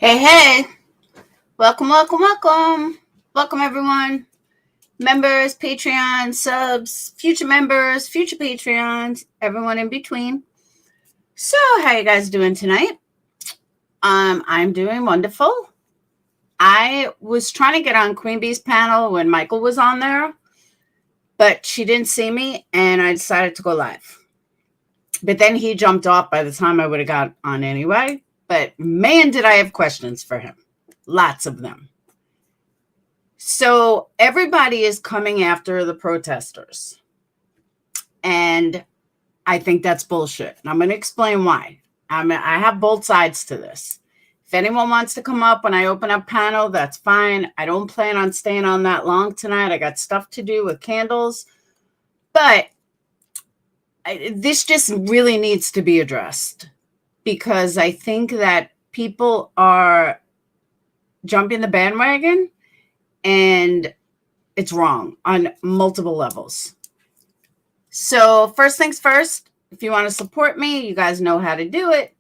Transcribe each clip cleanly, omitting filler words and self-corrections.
Hey, hey, welcome, welcome, welcome. Welcome, everyone. Members, Patreon, subs, future members, future Patreons, everyone in between. So, how you guys doing tonight? I'm doing wonderful. I was trying to get on Queen Bee's panel when Michael was on there, but she didn't see me, and I decided to go live. But then he jumped off by the time I would have got on anyway. But man, did I have questions for him. Lots of them. So everybody is coming after the protesters. And I think that's bullshit. And I'm going to explain why. I have both sides to this. If anyone wants to come up when I open up panel, that's fine. I don't plan on staying on that long tonight. I got stuff to do with candles. But this just really needs to be addressed. Because I think that people are jumping the bandwagon and it's wrong on multiple levels. So first things first, if you want to support me, you guys know how to do it.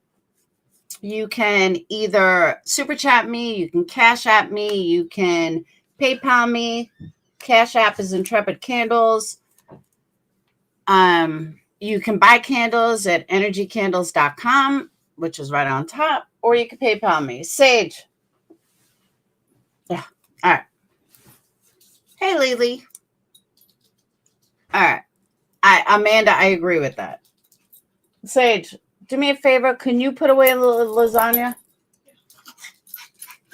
You can either super chat me, you can cash app me, you can PayPal me. Cash app is Intrepid Candles. You can buy candles at energycandles.com, which is right on top, or you can PayPal me. Sage. Yeah. All right. Hey, Lily. All right. Amanda, I agree with that. Sage, do me a favor. Can you put away a little lasagna?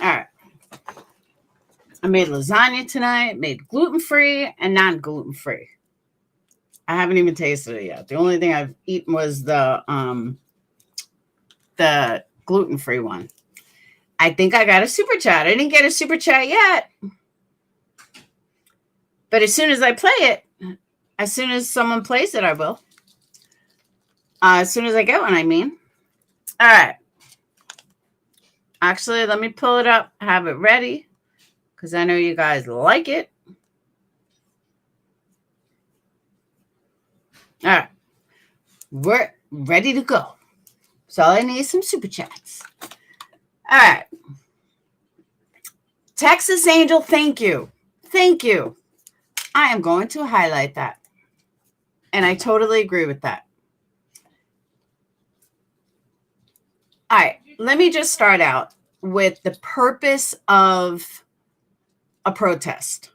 All right. I made lasagna tonight, made gluten-free and non-gluten-free. I haven't even tasted it yet. The only thing I've eaten was the gluten-free one. I think I got a super chat. I didn't get a super chat yet. But as soon as I play it, as soon as someone plays it, I will. As soon as I get one, I mean. All right. Actually, let me pull it up, have it ready, because I know you guys like it. All right. We're ready to go. So all I need is some super chats. All right. Texas Angel, thank you. Thank you. I am going to highlight that. And I totally agree with that. All right. Let me just start out with the purpose of a protest.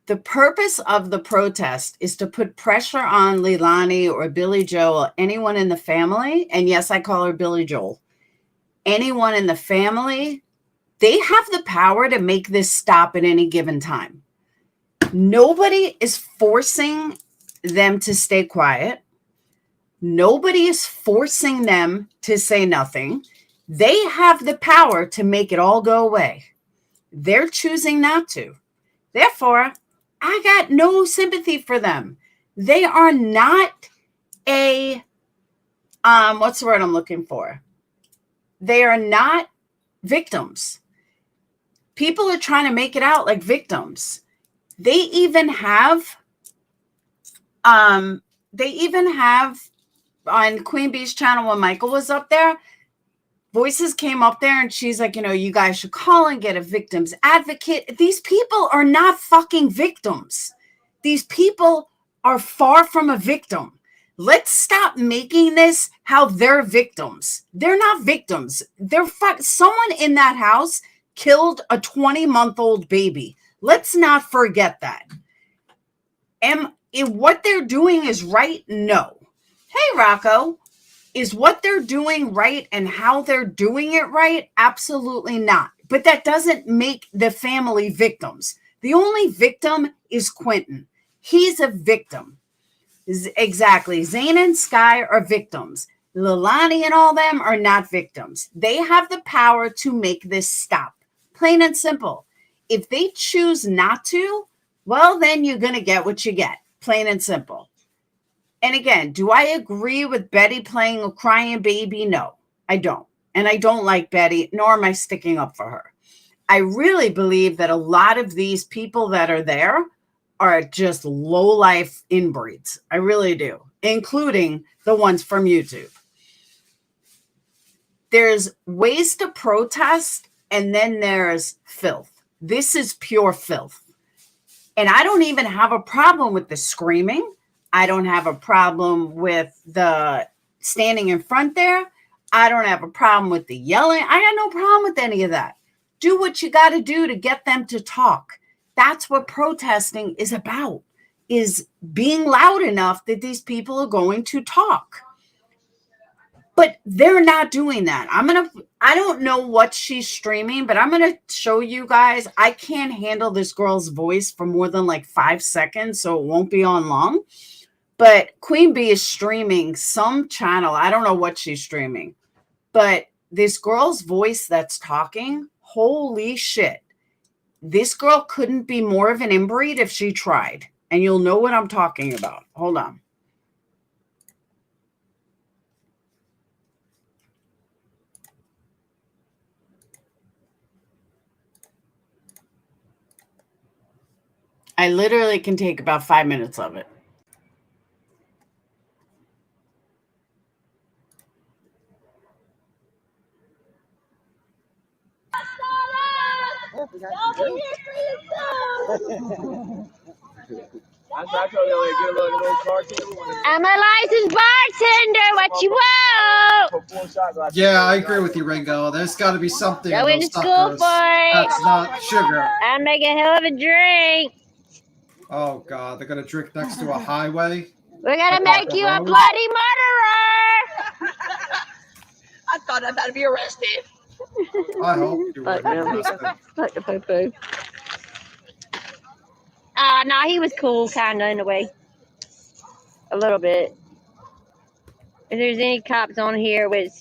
The purpose of the protest is to put pressure on Leilani or Billy Joel, or anyone in the family. And yes, I call her Billy Joel. Anyone in the family, they have the power to make this stop at any given time. Nobody is forcing them to stay quiet. Nobody is forcing them to say nothing. They have the power to make it all go away. They're choosing not to. Therefore, I got no sympathy for them. They are not a, what's the word I'm looking for? They are not victims. People are trying to make it out like victims. They even have on Queen Bee's channel when Michael was up there, Voices came up there and she's like, you guys should call and get a victim's advocate. These people are not fucking victims. These people are far from a victim. Let's stop making this how they're victims. They're not victims. Someone in that house killed a 20-month-old baby. Let's not forget that. What they're doing is right? No. Hey, Rocco. Is what they're doing right and how they're doing it right? Absolutely not. But that doesn't make the family victims. The only victim is Quinton. He's a victim. Exactly. Zayn and Sky are victims. Leilani and all them are not victims. They have the power to make this stop. Plain and simple. If they choose not to, well, then you're going to get what you get. Plain and simple. And again, do I agree with Betty playing a crying baby? No, I don't. And I don't like Betty, nor am I sticking up for her. I really believe that a lot of these people that are there are just low-life inbreeds. I really do, including the ones from YouTube. There's ways to protest and then there's filth. This is pure filth. And I don't even have a problem with the screaming. I don't have a problem with the standing in front there. I don't have a problem with the yelling. I got no problem with any of that. Do what you got to do to get them to talk. That's what protesting is about, is being loud enough that these people are going to talk. But they're not doing that. I don't know what she's streaming, but I'm going to show you guys. I can't handle this girl's voice for more than like 5 seconds, so it won't be on long. But Queen Bee is streaming some channel. I don't know what she's streaming, but this girl's voice that's talking, holy shit. This girl couldn't be more of an inbreed if she tried. And you'll know what I'm talking about. Hold on. I literally can take about 5 minutes of it. I'm a licensed bartender. What you want? Yeah, I agree with you, Ringo. There's got to be something. Going to school for it. That's not sugar. I make a hell of a drink. Oh God, they're gonna drink next to a highway. We're gonna make you a bloody murderer. I thought I thought to be arrested. I hope you would. Fuck the poo-poo. No, he was cool, kind of, in a way. A little bit. If there's any cops on here, which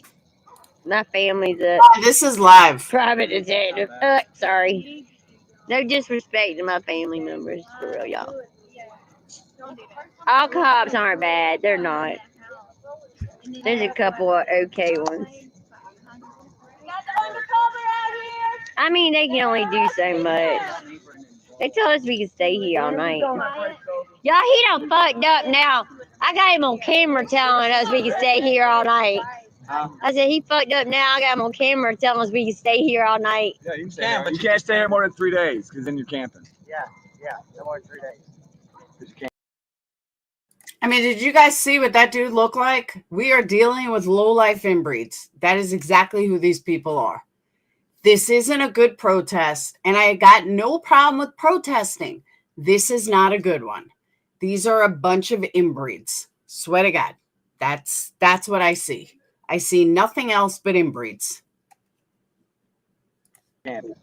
my family's a This is live. private detective. Sorry. No disrespect to my family members, for real, y'all. All cops aren't bad. They're not. There's a couple of okay ones. I mean, they can only do so much. They told us we could stay here all night. Y'all, he done fucked up now. I got him on camera telling us we could stay here all night. I said, he fucked up now. I got him on camera telling us we can stay here all night. Yeah, you can stay here, but you can't stay here more than 3 days, because then you're camping. Yeah, no more than 3 days. 'Cause you can't. I mean, did you guys see what that dude looked like? We are dealing with low-life inbreeds. That is exactly who these people are. This isn't a good protest, and I got no problem with protesting. This is not a good one. These are a bunch of inbreeds. Swear to God. That's what I see. I see nothing else but inbreeds. What you gonna do?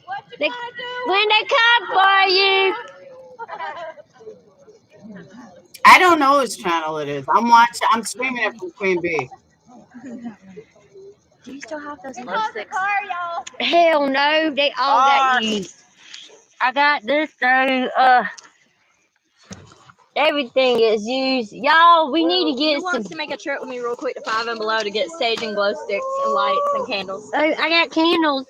What you They- gonna do? When they come for you. I don't know whose channel it is. I'm streaming it from Queen Bee. Do you still have those It's love on the sticks? car, y'all. Hell no, they all got used. I got this thing. Everything is used. Y'all, we need to get Who some. wants to make a trip with me real quick to 5 and below to get sage and glow sticks and lights and candles? Oh, I got candles.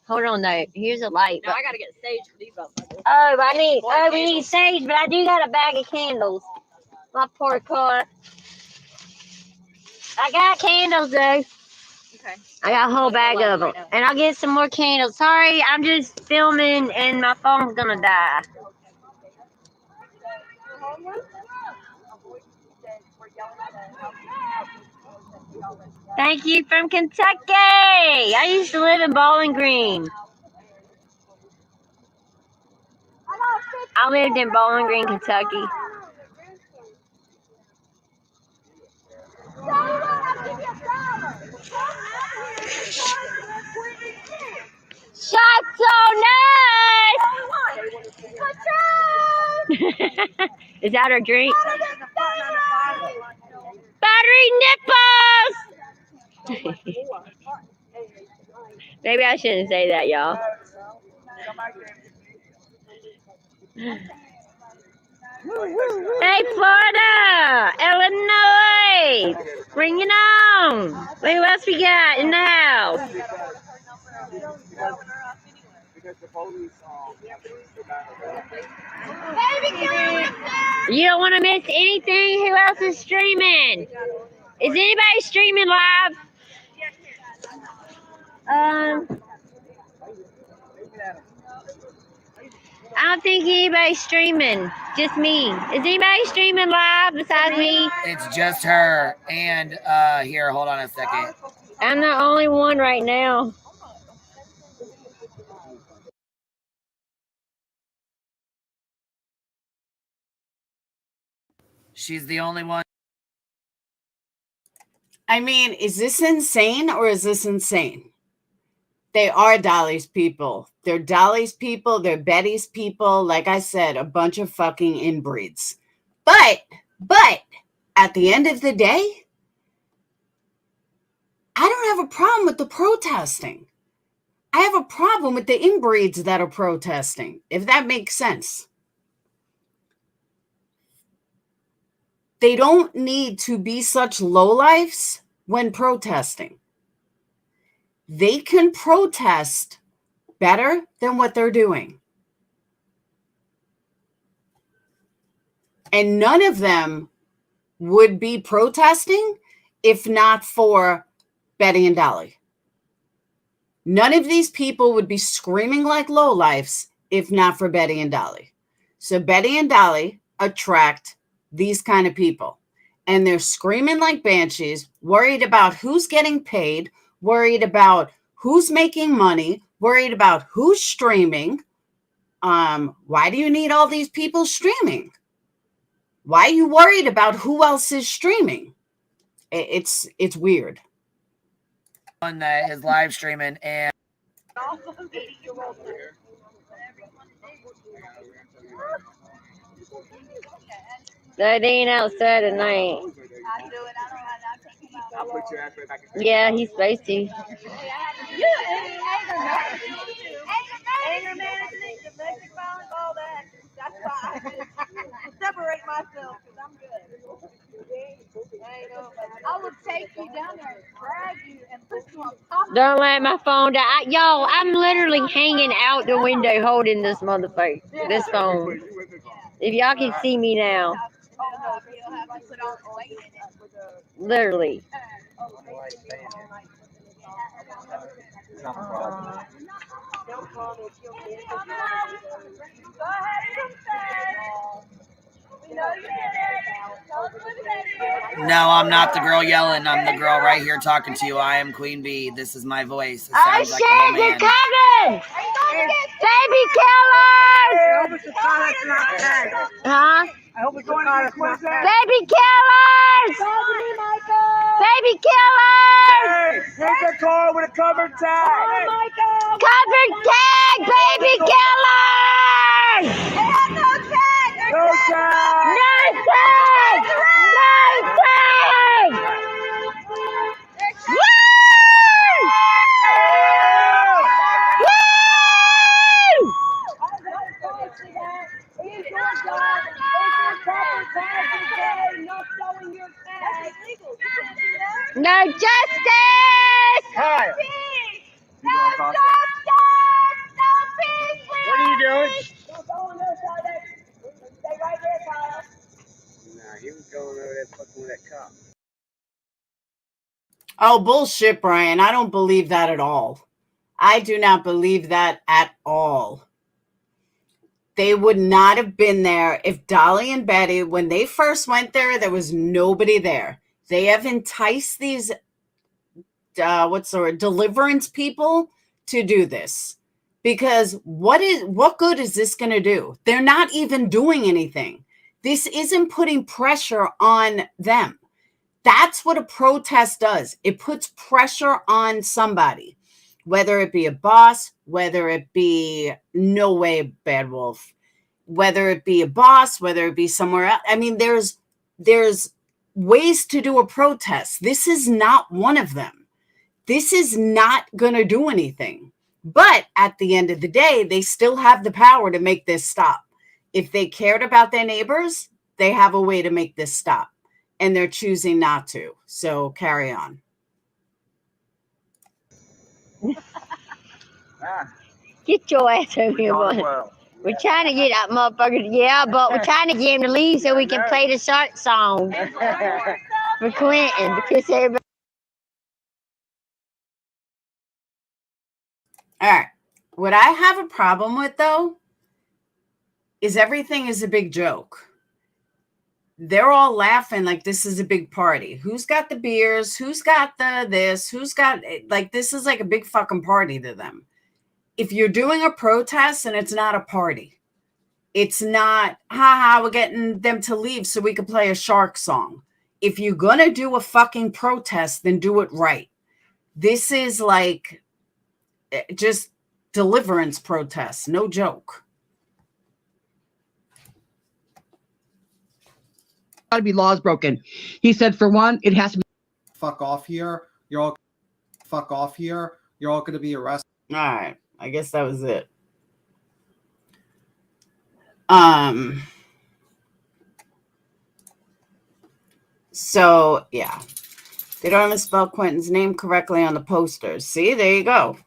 Hold on, though. Here's a light. No, I gotta get sage for these motherfuckers. We need sage, but I do got a bag of candles. My poor car. I got candles, though. Okay. I got a whole bag of them. And I'll get some more candles. Sorry, I'm just filming and my phone's gonna die. Thank you from Kentucky. I used to live in Bowling Green. I lived in Bowling Green, Kentucky. Shot so nice. Is that our drink? Battery nipples. Maybe I shouldn't say that, y'all. Hey, Florida, Illinois, bring it on. Who else we got in the house? You don't want to miss anything? Who else is streaming? Is anybody streaming live? I don't think anybody's streaming. Just me. Is anybody streaming live besides me? It's just her. And here, hold on a second. I'm the only one right now. She's the only one. I mean, is this insane or is this insane? They are Dolly's people. They're Dolly's people. They're Betty's people. Like I said, a bunch of fucking inbreeds. But at the end of the day, I don't have a problem with the protesting. I have a problem with the inbreeds that are protesting, if that makes sense. They don't need to be such lowlifes when protesting. They can protest better than what they're doing. And none of them would be protesting if not for Betty and Dolly. None of these people would be screaming like lowlifes if not for Betty and Dolly. So Betty and Dolly attract these kind of people. And they're screaming like banshees, worried about who's getting paid, worried about who's making money, worried about who's streaming. Why do you need all these people streaming? Why are you worried about who else is streaming? It's weird. One that is live streaming and They ain't outside tonight. Yeah, he's supposed to. Anger management, domestic violence, all that. That's fine. Separate myself because I'm good. I will take you down there and drag you and put you on top. Don't let my phone die. Yo, I'm literally hanging out the window holding this motherfucker, this phone. If y'all can see me now. Literally. no, I'm not the girl yelling. I'm the girl right here talking to you. I am Queen Bee. This is my voice. It Oh sounds like a whole shit, they're man. coming! Baby killers! Huh? Baby killers! Baby killers! Here's a car with a covered tag. Covered tag, baby killers! No tag! No tag. No tag! No tag! Woo! No justice! Hi. What are you doing? Nah, he was going over there fucking with that cop. Oh, bullshit, Brian. I don't believe that at all. I do not believe that at all. They would not have been there if Dolly and Betty, when they first went there was nobody there. They have enticed these, deliverance people to do this. Because what good is this going to do? They're not even doing anything. This isn't putting pressure on them. That's what a protest does. It puts pressure on somebody, whether it be a boss, whether it be no way Bad Wolf, whether it be a boss, whether it be somewhere else. I mean, there's ways to do a protest. This is not one of them. This is not going to do anything. But at the end of the day, they still have the power to make this stop. If they cared about their neighbors, they have a way to make this stop. And they're choosing not to. So carry on. Get your ass over here, boy. We're trying to get that motherfucker. Yeah, but we're trying to get him to leave so we can play the shark song for Quinton because everybody. All right. What I have a problem with, though, is everything is a big joke. They're all laughing like this is a big party. Who's got the beers? Who's got the this? Who's got, like, this is like a big fucking party to them. If you're doing a protest and it's not a party, it's not, haha, we're getting them to leave so we can play a shark song. If you're going to do a fucking protest, then do it right. This is like just deliverance protests. No joke. Got to be laws broken. He said, for one, it has to be. Fuck off here. You're all fuck off here. You're all going to be arrested. All right. I guess that was it. So yeah, they don't even spell Quinton's name correctly on the posters. See, there you go.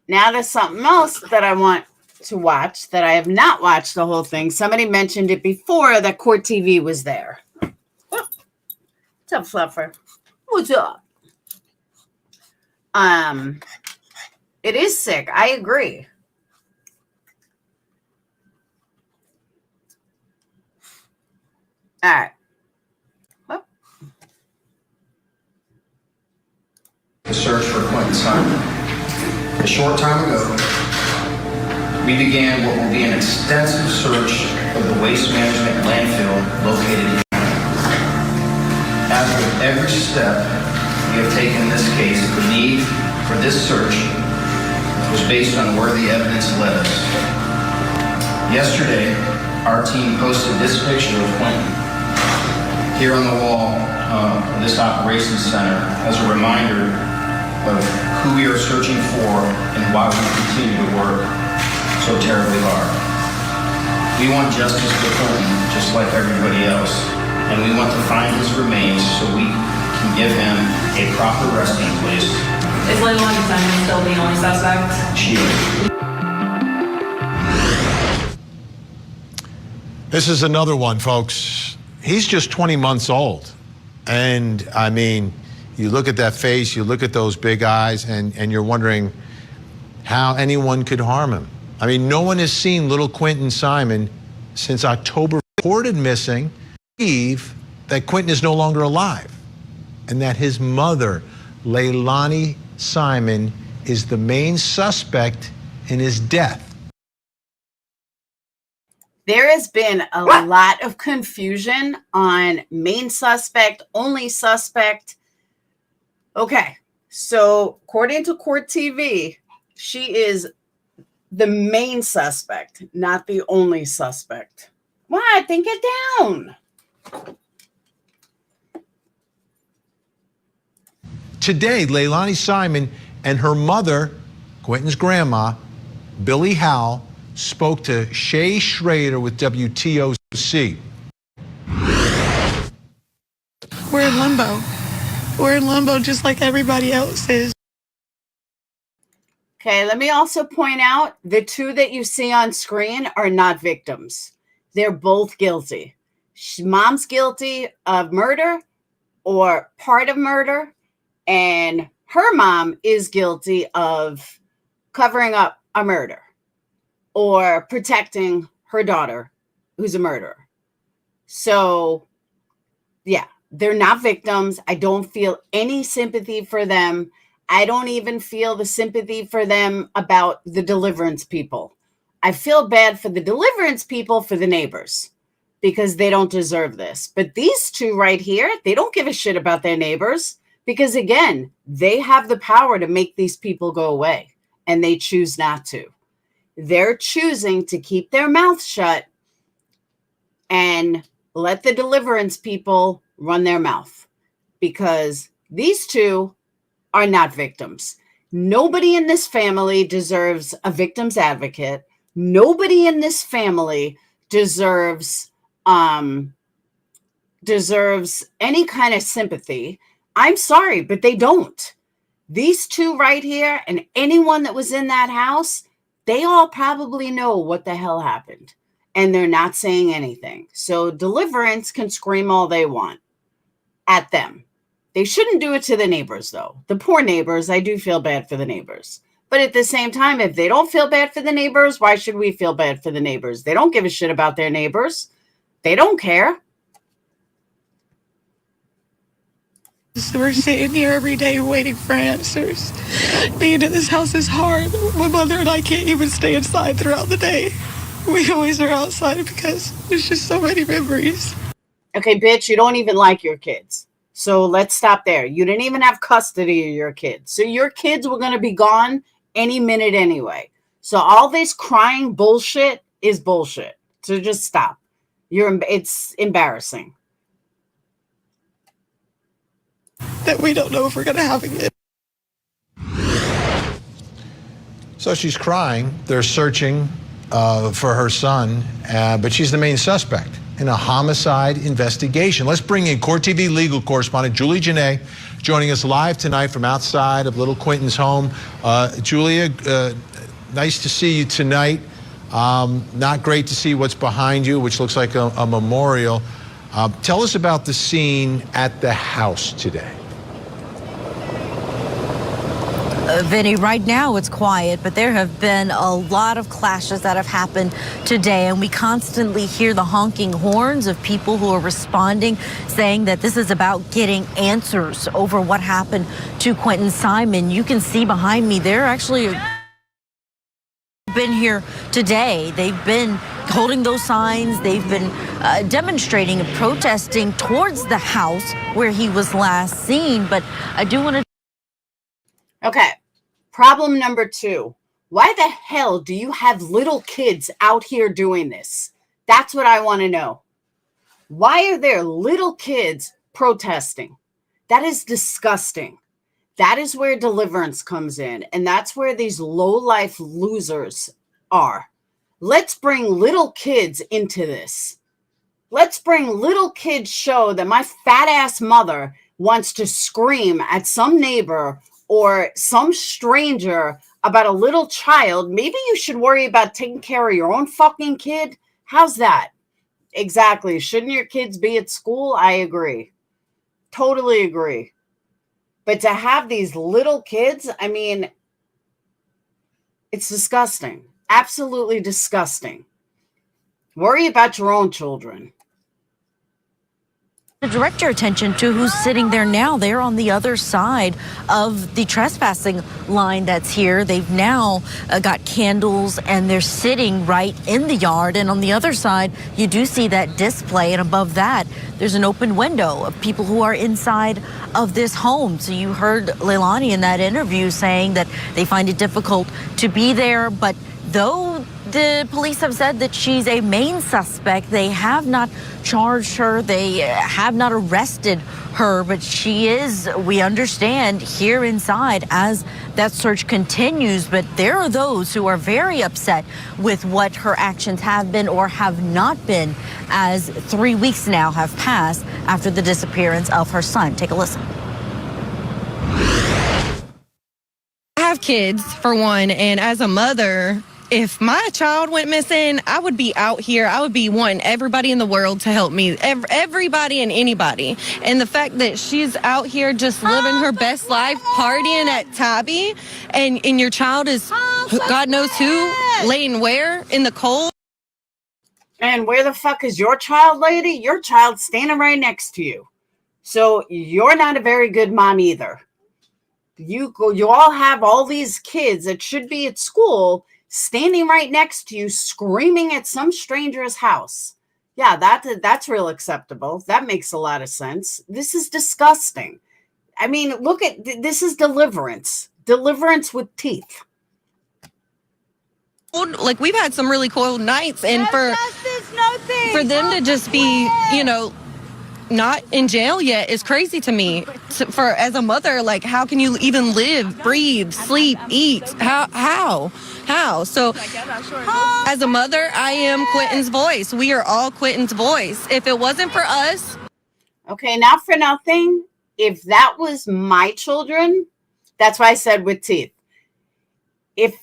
Now there's something else that I want to watch that I have not watched the whole thing. Somebody mentioned it before that Court TV was there. What's up, Fluffer? What's up? It is sick. I agree. All right. Oh. The search for Quinton Simon. A short time ago, we began what will be an extensive search of the waste management landfill located in As with every step we have taken in this case, the need for this search was based on where the evidence led us. Yesterday, our team posted this picture of Quinton here on the wall of this operations center as a reminder of who we are searching for and why we continue to work so terribly hard. We want justice for Quinton just like everybody else, and we want to find his remains so we can give him a proper resting place. Is Leilani Simon still the only suspect? She is. This is another one, folks. He's just 20 months old. And I mean, you look at that face, you look at those big eyes, and you're wondering how anyone could harm him. I mean, no one has seen little Quinton Simon since October. Reported missing, believe that Quinton is no longer alive, and that his mother, Leilani Simon, is the main suspect in his death. There has been a lot of confusion on main suspect, only suspect. Okay, so according to Court TV, she is the main suspect, not the only suspect. What? Think it down. Today, Leilani Simon and her mother, Quinton's grandma, Billy Howell, spoke to Shay Schrader with WTOC. We're in limbo. We're in limbo just like everybody else is. Okay, let me also point out the two that you see on screen are not victims. They're both guilty. Mom's guilty of murder or part of murder, and her mom is guilty of covering up a murder or protecting her daughter who's a murderer. So, yeah, they're not victims. I don't feel any sympathy for them. I don't even feel the sympathy for them about the deliverance people. I feel bad for the deliverance people, for the neighbors, because they don't deserve this. But these two right here, they don't give a shit about their neighbors because, again, they have the power to make these people go away, and they choose not to. They're choosing to keep their mouth shut and let the deliverance people run their mouth because these two are not victims. Nobody in this family deserves a victim's advocate. Nobody in this family deserves any kind of sympathy. I'm sorry, but they don't. These two right here and anyone that was in that house, they all probably know what the hell happened, and they're not saying anything. So deliverance can scream all they want at them. They shouldn't do it to the neighbors, though. The poor neighbors, I do feel bad for the neighbors. But at the same time, if they don't feel bad for the neighbors, why should we feel bad for the neighbors? They don't give a shit about their neighbors. They don't care. So we're sitting here every day waiting for answers. Being in this house is hard. My mother and I can't even stay inside throughout the day. We always are outside because there's just so many memories. Okay, bitch, you don't even like your kids. So let's stop there. You didn't even have custody of your kids. So your kids were going to be gone any minute anyway. So all this crying bullshit is bullshit. So just stop. It's embarrassing. That we don't know if we're going to have again. So she's crying. They're searching for her son, but she's the main suspect in a homicide investigation. Let's bring in Court TV legal correspondent Julie Janae, joining us live tonight from outside of little Quinton's home. Julia, nice to see you tonight. Not great to see what's behind you, which looks like a memorial. Tell us about the scene at the house today. Vinny, right now it's quiet, but there have been a lot of clashes that have happened today, and we constantly hear the honking horns of people who are responding, saying that this is about getting answers over what happened to Quinton Simon. You can see behind me, they're actually been here today. They've been holding those signs. They've been demonstrating and protesting towards the house where he was last seen. But I do want to. Okay. Problem number 2. Why the hell do you have little kids out here doing this? That's what I want to know. Why are there little kids protesting? That is disgusting. That is where deliverance comes in. And that's where these low-life losers are. Let's bring little kids into this. Let's bring little kids show that my fat-ass mother wants to scream at some neighbor or some stranger about a little child. Maybe you should worry about taking care of your own fucking kid. How's that? Exactly. Shouldn't your kids be at school? I agree. Totally agree. But to have these little kids, I mean, it's disgusting. Absolutely disgusting. Worry about your own children. Direct your attention to who's sitting there now. They're on the other side of the trespassing line that's here. They've now got candles and they're sitting right in the yard. And on the other side, you do see that display. And above that, there's an open window of people who are inside of this home. So you heard Leilani in that interview saying that they find it difficult to be there. But though the police have said that she's a main suspect, they have not charged her. They have not arrested her, but she is, we understand, here inside as that search continues. But there are those who are very upset with what her actions have been or have not been, as 3 weeks now have passed after the disappearance of her son. Take a listen. I have kids, for one, and as a mother, if my child went missing, I would be out here. I would be wanting everybody in the world to help me, everybody and anybody. And the fact that she's out here just living her best life, partying at Tabby, and your child is God knows who, laying where in the cold. And where the fuck is your child, lady? Your child's standing right next to you. So you're not a very good mom either. You all have all these kids that should be at school standing right next to you, screaming at some stranger's house. Yeah, that's real acceptable. That makes a lot of sense. This is disgusting. I mean, look at this is deliverance. Deliverance with teeth. Like, we've had some really cold nights, and for them to just be, not in jail yet is crazy to me. For as a mother, like, how can you even live, breathe, sleep, eat? How? So as a mother, I am Quinton's voice. We are all Quinton's voice. If it wasn't for us. Okay, not for nothing. If that was my children, that's why I said with teeth. If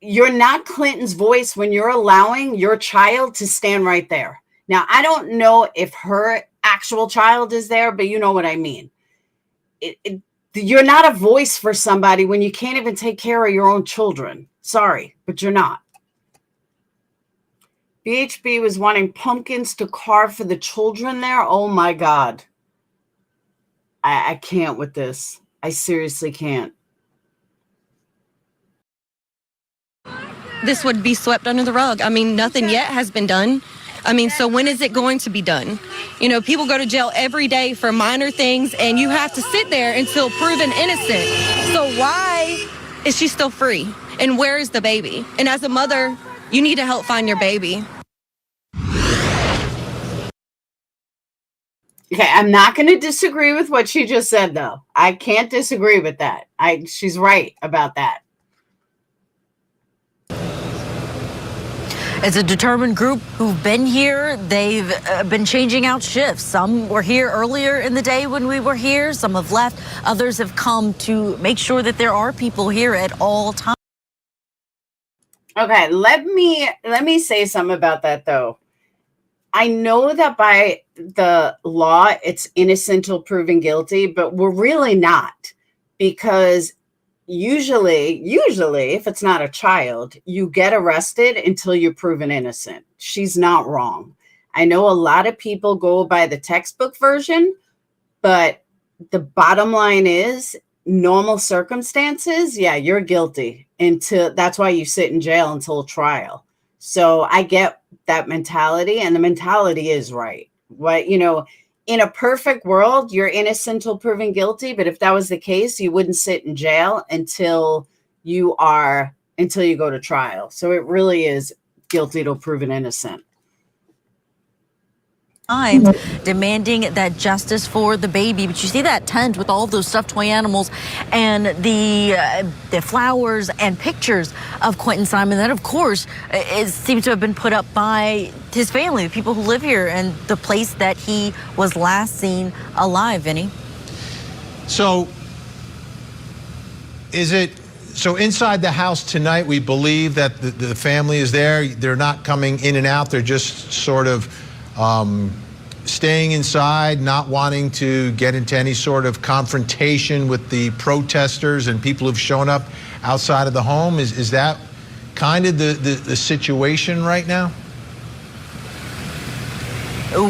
you're not Clinton's voice when you're allowing your child to stand right there. Now, I don't know if her actual child is there, but you know what I mean. you're not a voice for somebody when you can't even take care of your own children. Sorry, but you're not. BHB was wanting pumpkins to carve for the children there. Oh my God. I can't with this. I seriously can't. This would be swept under the rug. I mean, nothing yet has been done. I mean, so when is it going to be done? You know, people go to jail every day for minor things, and you have to sit there until proven innocent. So why is she still free? And where is the baby? And as a mother, you need to help find your baby. Okay, I'm not going to disagree with what she just said, though. I can't disagree with that. She's right about that. It's a determined group who've been here. They've been changing out shifts. Some were here earlier in the day when we were here. Some have left. Others have come to make sure that there are people here at all times. Okay, let me say something about that, though. I know that by the law, it's innocent till proven guilty, but we're really not, because usually, if it's not a child, you get arrested until you're proven innocent. She's not wrong. I know a lot of people go by the textbook version, but the bottom line is, normal circumstances, yeah, you're guilty that's why you sit in jail until trial. So I get that mentality, and the mentality is right. What, in a perfect world, you're innocent till proven guilty. But if that was the case, you wouldn't sit in jail until you go to trial. So it really is guilty till proven innocent. Demanding that justice for the baby. But you see that tent with all those stuffed toy animals and the flowers and pictures of Quinton Simon that, of course, seems to have been put up by his family, the people who live here, and the place that he was last seen alive, Vinny. So inside the house tonight, we believe that the family is there. They're not coming in and out. They're just sort of staying inside, not wanting to get into any sort of confrontation with the protesters and people who've shown up outside of the home. Is that kind of the situation right now?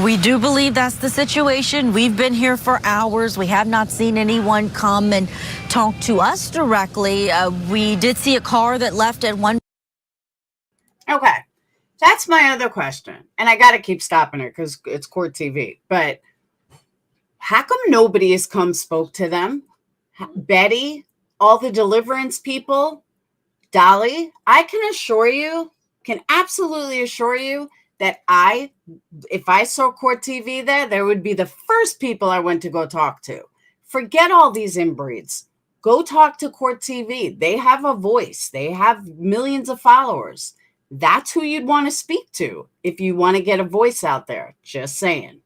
We do believe that's the situation. We've been here for hours. We have not seen anyone come and talk to us directly. We did see a car that left at one. Okay. That's my other question. And I got to keep stopping her because it's court TV. But how come nobody has come spoke to them? Betty, all the deliverance people, Dolly, I can absolutely assure you that if I saw court TV there would be the first people I went to go talk to. Forget all these inbreeds. Go talk to court TV. They have a voice. They have millions of followers. That's who you'd want to speak to if you want to get a voice out there. Just saying.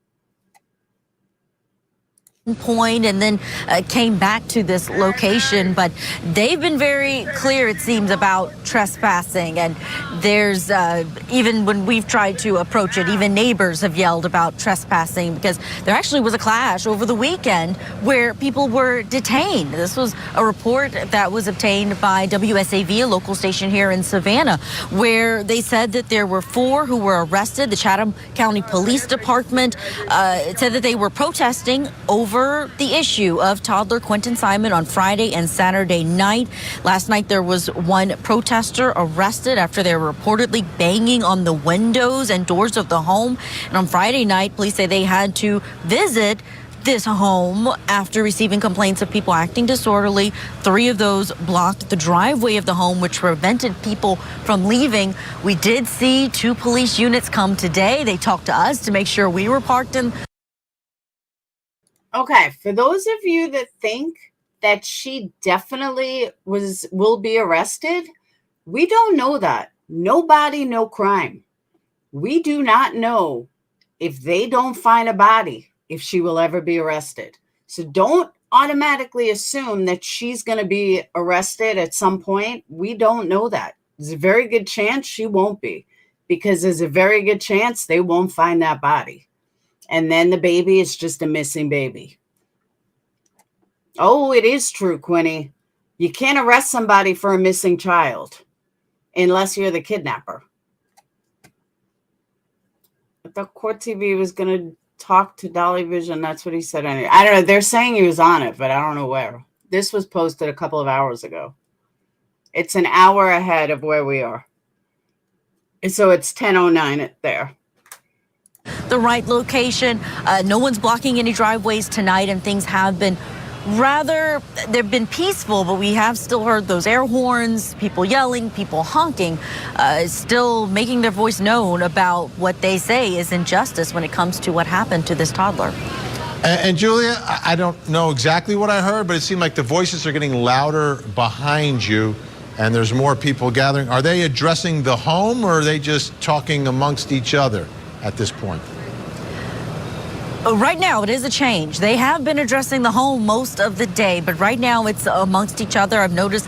Point and then came back to this location, but they've been very clear, it seems, about trespassing. And there's even when we've tried to approach it, even neighbors have yelled about trespassing, because there actually was a clash over the weekend where people were detained. This was a report that was obtained by WSAV, a local station here in Savannah, where they said that there were 4 who were arrested. The Chatham County Police Department said that they were protesting over the issue of toddler Quinton Simon on Friday and Saturday night. Last night, there was one protester arrested after they were reportedly banging on the windows and doors of the home. And on Friday night, police say they had to visit this home after receiving complaints of people acting disorderly. 3 of those blocked the driveway of the home, which prevented people from leaving. We did see 2 police units come today. They talked to us to make sure we were parked in. Okay, for those of you that think that she definitely will be arrested, we don't know that. Nobody, no crime. We do not know if they don't find a body, if she will ever be arrested. So don't automatically assume that she's going to be arrested at some point. We don't know that. There's a very good chance she won't be, because there's a very good chance they won't find that body. And then the baby is just a missing baby. Oh, it is true, Quinny. You can't arrest somebody for a missing child unless you're the kidnapper. I thought Court TV was going to talk to Dolly Vision. That's what he said. Anyway. I don't know. They're saying he was on it, but I don't know where. This was posted a couple of hours ago. It's an hour ahead of where we are. And so it's 10:09 there. The right location. No one's blocking any driveways tonight, and things have been they've been peaceful, but we have still heard those air horns, people yelling, people honking, still making their voice known about what they say is injustice when it comes to what happened to this toddler. And Julia, I don't know exactly what I heard, but it seemed like the voices are getting louder behind you, and there's more people gathering. Are they addressing the home, or are they just talking amongst each other at this point? Right now, it is a change. They have been addressing the home most of the day, but right now it's amongst each other. I've noticed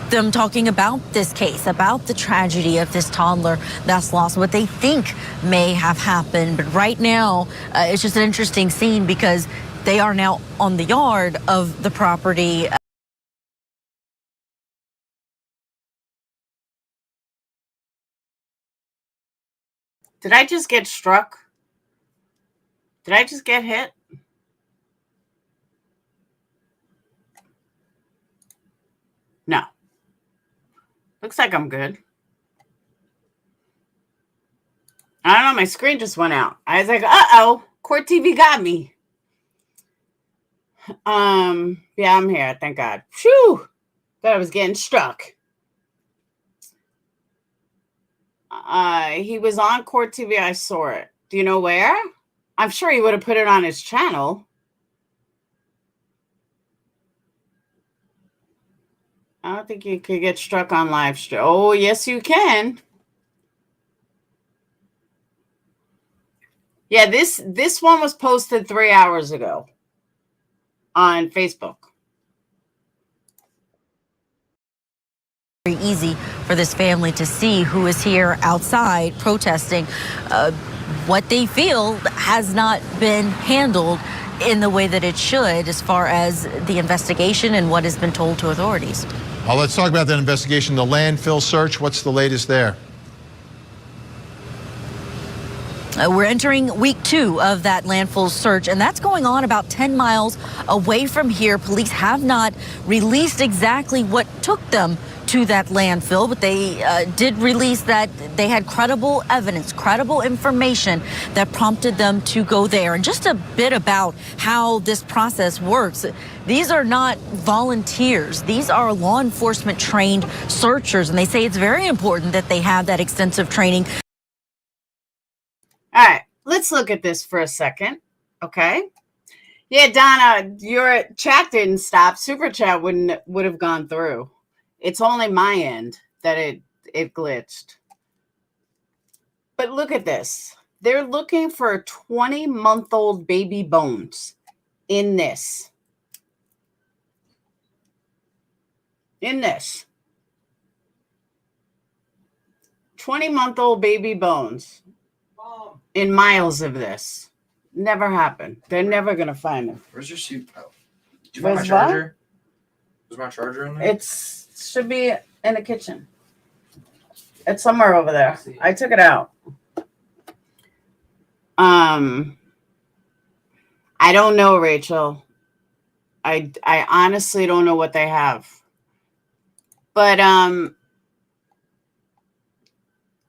them talking about this case, about the tragedy of this toddler that's lost, what they think may have happened. But right now, it's just an interesting scene because they are now on the yard of the property. Did I just get struck? Did I just get hit? No. Looks like I'm good. I don't know. My screen just went out. I was like, uh-oh. Court TV got me. Yeah, I'm here. Thank God. Phew. Thought I was getting struck. He was on Court TV. I saw it. Do you know where? I'm sure he would have put it on his channel. I don't think you could get struck on live stream. Oh, yes, you can. Yeah, this one was posted 3 hours ago on Facebook. Very easy for this family to see who is here outside protesting. What they feel has not been handled in the way that it should as far as the investigation and what has been told to authorities. Well, let's talk about that investigation, the landfill search. What's the latest there? We're entering week 2 of that landfill search, and that's going on about 10 miles away from here. Police have not released exactly what took them to that landfill, but they did release that they had credible evidence, credible information that prompted them to go there. And just a bit about how this process works. These are not volunteers. These are law enforcement trained searchers, and they say it's very important that they have that extensive training. All right, let's look at this for a second, okay? Yeah, Donna, your chat didn't stop. Super chat would have gone through. It's only my end that it glitched. But look at this. They're looking for 20-month-old baby bones in this. In this. 20-month-old baby bones. In miles of this. Never happened. They're never going to find them. Where's your suit? Oh. Did you find my charger? Was my charger in there? It should be in the kitchen. It's somewhere over there. I took it out. I don't know, Rachel. I honestly don't know what they have. But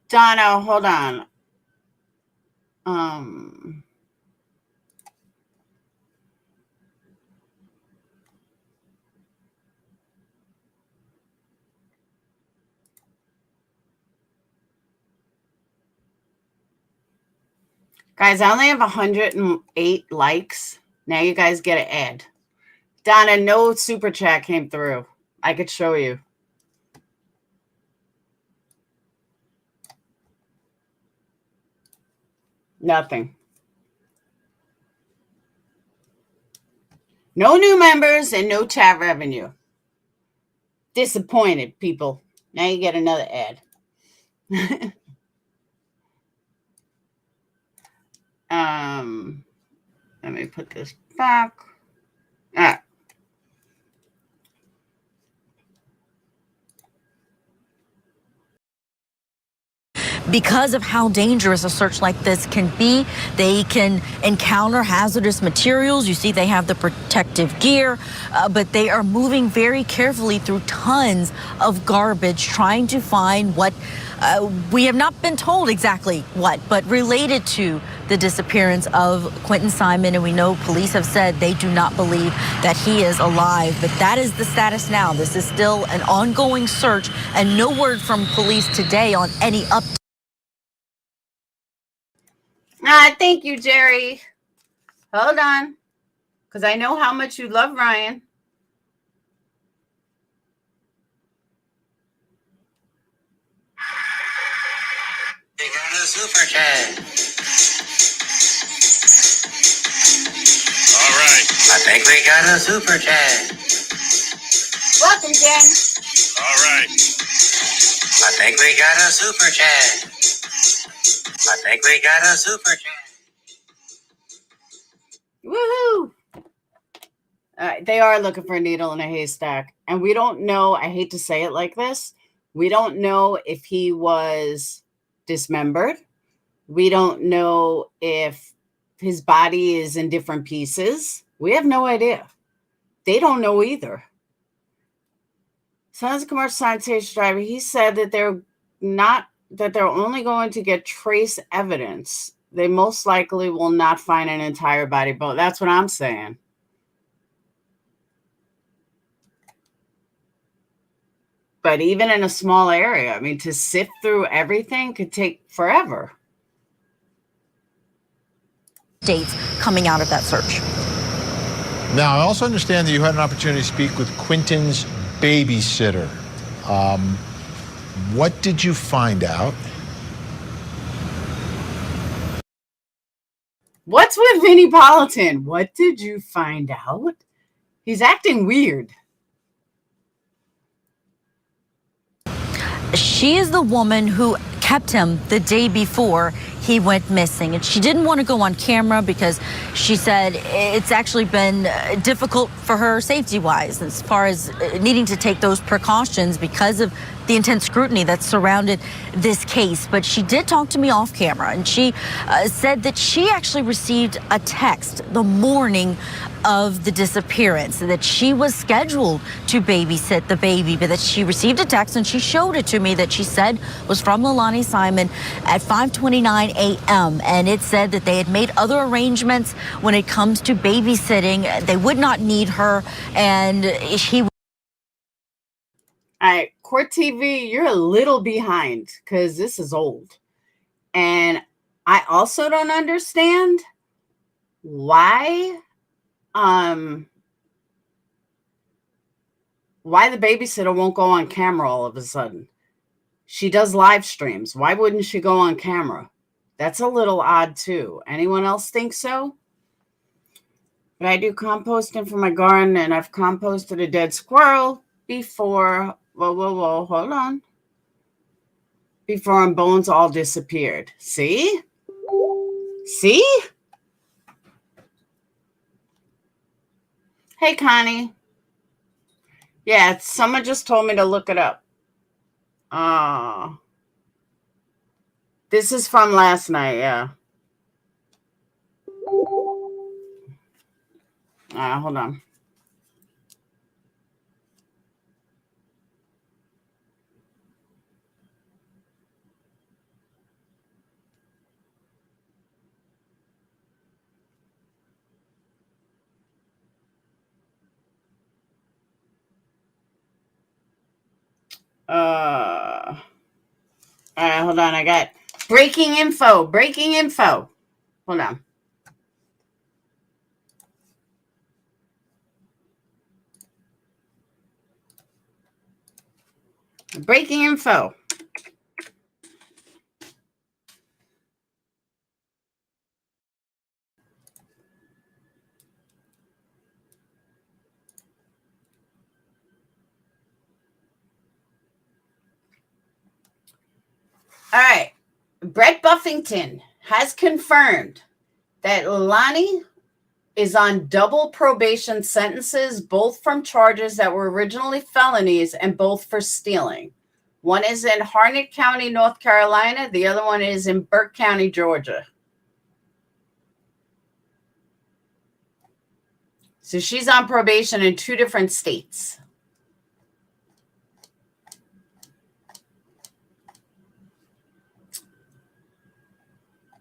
Donna, hold on. Guys, I only have 108 likes. Now you guys get an ad. Donna, no super chat came through. I could show you. Nothing. No new members and no chat revenue. Disappointed, people. Now you get another ad. Let me put this back. All right. because of how dangerous a search like this can be. They can encounter hazardous materials. You see, they have the protective gear, but they are moving very carefully through tons of garbage, trying to find what we have not been told exactly what, but related to the disappearance of Quinton Simon. And we know police have said they do not believe that he is alive, but that is the status now. This is still an ongoing search, and no word from police today on any update. Thank you, Jerry. Hold on, because I know how much you love Ryan. They got a super chat. All right. I think we got a super chat. Welcome, Jen. All right. I think we got a super chat. I think we got a super chat. Woohoo! They are looking for a needle in a haystack. And we don't know, I hate to say it like this, we don't know if he was dismembered. We don't know if his body is in different pieces. We have no idea. They don't know either. Son is a commercial sanitation driver. He said that they're only going to get trace evidence. They most likely will not find an entire body, but that's what I'm saying. But even in a small area, I mean, to sift through everything could take forever. Dates coming out of that search. Now, I also understand that you had an opportunity to speak with Quinton's babysitter. What did you find out? What's with Vinnie Politan? What did you find out? He's acting weird. She is the woman who kept him the day before he went missing. And she didn't want to go on camera because she said it's actually been difficult for her safety-wise as far as needing to take those precautions because of the intense scrutiny that surrounded this case. But she did talk to me off camera, and she said that she actually received a text the morning of the disappearance, that she was scheduled to babysit the baby, but that she received a text and she showed it to me that she said was from Leilani Simon at 5:29 a.m. And it said that they had made other arrangements when it comes to babysitting. They would not need her, and he. All right, Court TV, you're a little behind because this is old. And I also don't understand why the babysitter won't go on camera all of a sudden. She does live streams. Why wouldn't she go on camera? That's a little odd too. Anyone else think so? But I do composting for my garden, and I've composted a dead squirrel before. Whoa, hold on. Before our bones all disappeared. See? See? Hey, Connie. Yeah, someone just told me to look it up. This is from last night, yeah. Hold on. All right, hold on. I got breaking info. Hold on. Breaking info. All right. Brett Buffington has confirmed that Leilani is on double probation sentences, both from charges that were originally felonies and both for stealing. One is in Harnett County, North Carolina. The other one is in Burke County, Georgia. So she's on probation in 2 different states.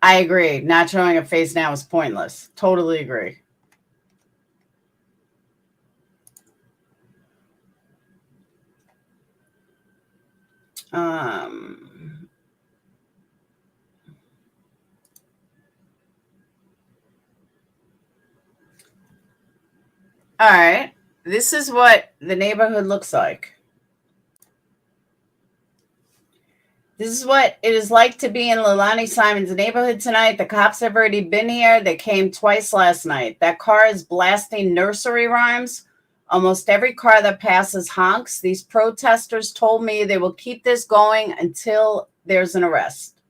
I agree. Not showing a face now is pointless. Totally agree. All right. This is what the neighborhood looks like. This is what it is like to be in Leilani Simon's neighborhood tonight. The cops have already been here. They came twice last night. That car is blasting nursery rhymes. Almost every car that passes honks. These protesters told me they will keep this going until there's an arrest.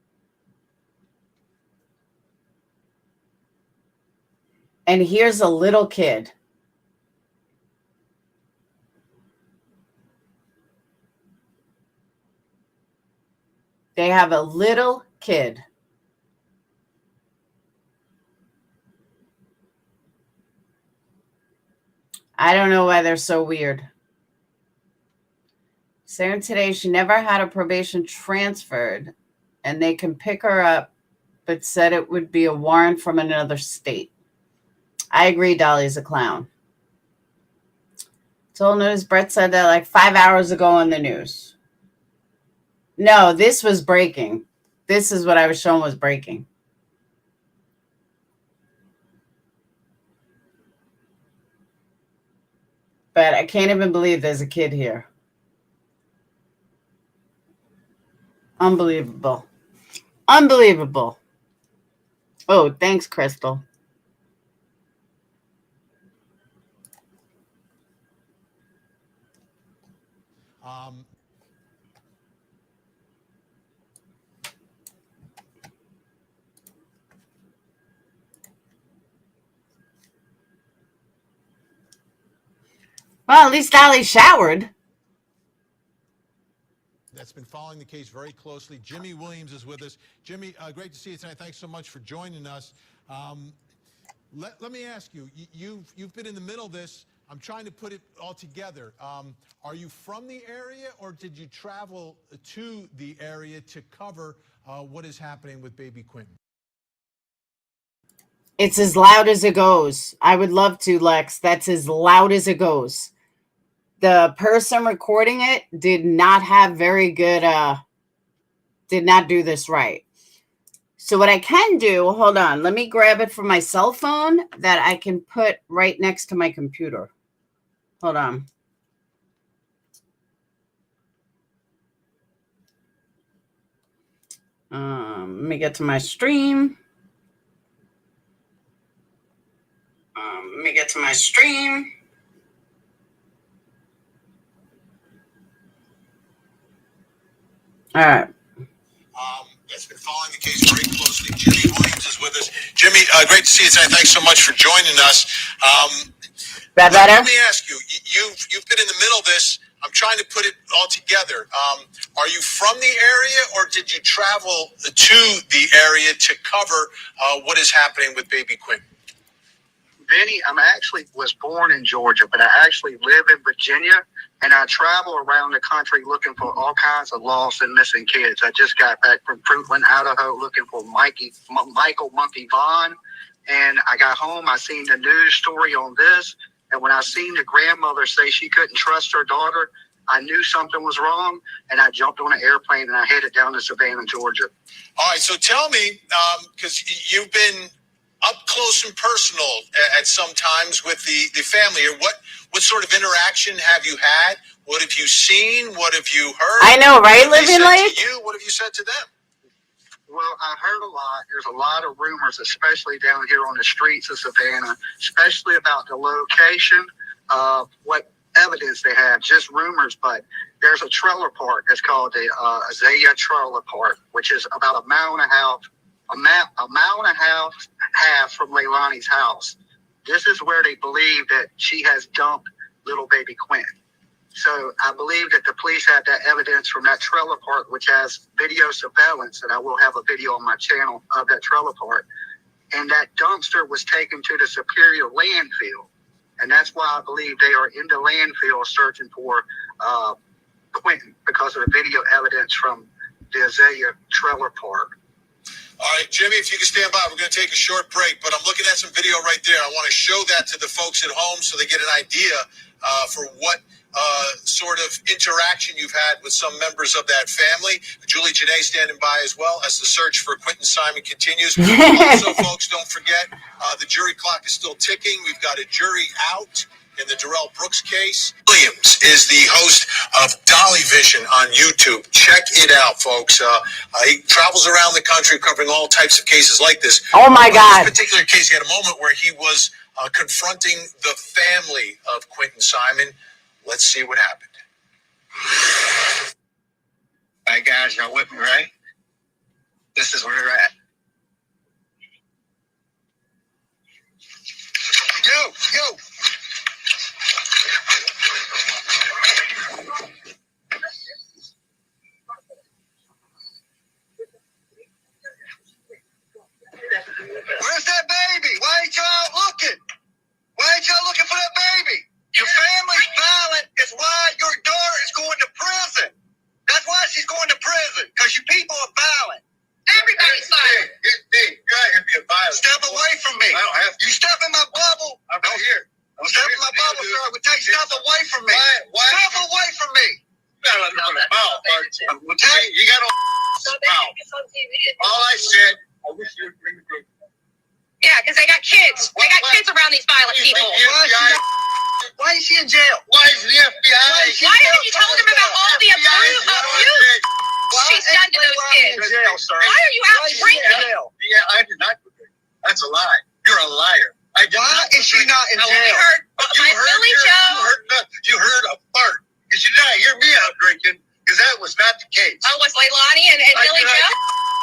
And here's a little kid. They have a little kid. I don't know why they're so weird. Saying today she never had a probation transferred and they can pick her up, but said it would be a warrant from another state. I agree, Dolly's a clown. Told news, Brett said that like 5 hours ago on the news. No, this was breaking. This is what I was shown was breaking. But I can't even believe there's a kid here. Unbelievable. Unbelievable. Oh, thanks, Crystal. Well, at least Dolly showered. That's been following the case very closely. Jimmy Williams is with us. Jimmy, great to see you tonight. Thanks so much for joining us. Let me ask you, you've been in the middle of this. I'm trying to put it all together. Are you from the area, or did you travel to the area to cover what is happening with baby Quinton? It's as loud as it goes. I would love to, Lex. That's as loud as it goes. The person recording it did not have very good, did not do this right. So what I can do, hold on, let me grab it from my cell phone that I can put right next to my computer. Hold on. Let me get to my stream. All right. That's been following the case very closely. Jimmy Williams is with us. Jimmy, great to see you tonight. Thanks so much for joining us. That better? Let me ask you, you've been in the middle of this. I'm trying to put it all together. Are you from the area, or did you travel to the area to cover what is happening with baby Quinton? Vinny, was born in Georgia, but I actually live in Virginia, and I travel around the country looking for all kinds of lost and missing kids. I just got back from Fruitland, Idaho, looking for Michael Monkey Vaughn, and I got home. I seen the news story on this, and when I seen the grandmother say she couldn't trust her daughter, I knew something was wrong, and I jumped on an airplane and I headed down to Savannah, Georgia. All right, so tell me, because you've been up close and personal at some times with the family, or what sort of interaction have you had? What have you seen? What have you heard? I know, right, Living Lake? What have you said to them? Well, I heard a lot. There's a lot of rumors, especially down here on the streets of Savannah, especially about the location of what evidence they have, just rumors. But there's a trailer park that's called the Azalea Trailer Park, which is about a mile and a half from Leilani's house. This is where they believe that she has dumped little baby Quinton. So I believe that the police had that evidence from that trailer park, which has video surveillance, and I will have a video on my channel of that trailer park. And that dumpster was taken to the Superior landfill. And that's why I believe they are in the landfill searching for Quinton, because of the video evidence from the Azalea trailer park. All right, Jimmy, if you can stand by, we're going to take a short break, but I'm looking at some video right there. I want to show that to the folks at home so they get an idea for what sort of interaction you've had with some members of that family. Julie Janae standing by as well as the search for Quinton Simon continues. Also, folks, don't forget, the jury clock is still ticking. We've got a jury out in the Darrell Brooks case. Williams is the host of Dolly Vision on YouTube. Check it out, folks. He travels around the country covering all types of cases like this. Oh, my God. In this particular case, he had a moment where he was confronting the family of Quinton Simon. Let's see what happened. All right, guys, y'all with me, right? This is where they're at. Yo! Where's that baby? Why ain't y'all looking? Why ain't y'all looking for that baby? Your family's violent is why your daughter is going to prison. That's why she's going to prison, because you people are violent. Everybody's violent. You're out here being violent. Step away from me. I don't have to. You step in my bubble. I'm right here. Step in my bubble, sir. I would take stuff away from me. Why? Step away from me. You got to put a mouth. You got to mouth. All I said, I wish you would bring the group. Yeah, because they got kids. They got kids around these violent people. Why is she in jail? Why is the FBI? Why haven't you told them about all the abuse she's done to those kids? Why are you out drinking? Yeah, I did not. That's a lie. You're a liar. Why is she not in jail? We heard Billy Joe. You heard a fart. Did you not hear me out drinking? Because that was not the case. Oh, was Leilani and Billy Joe?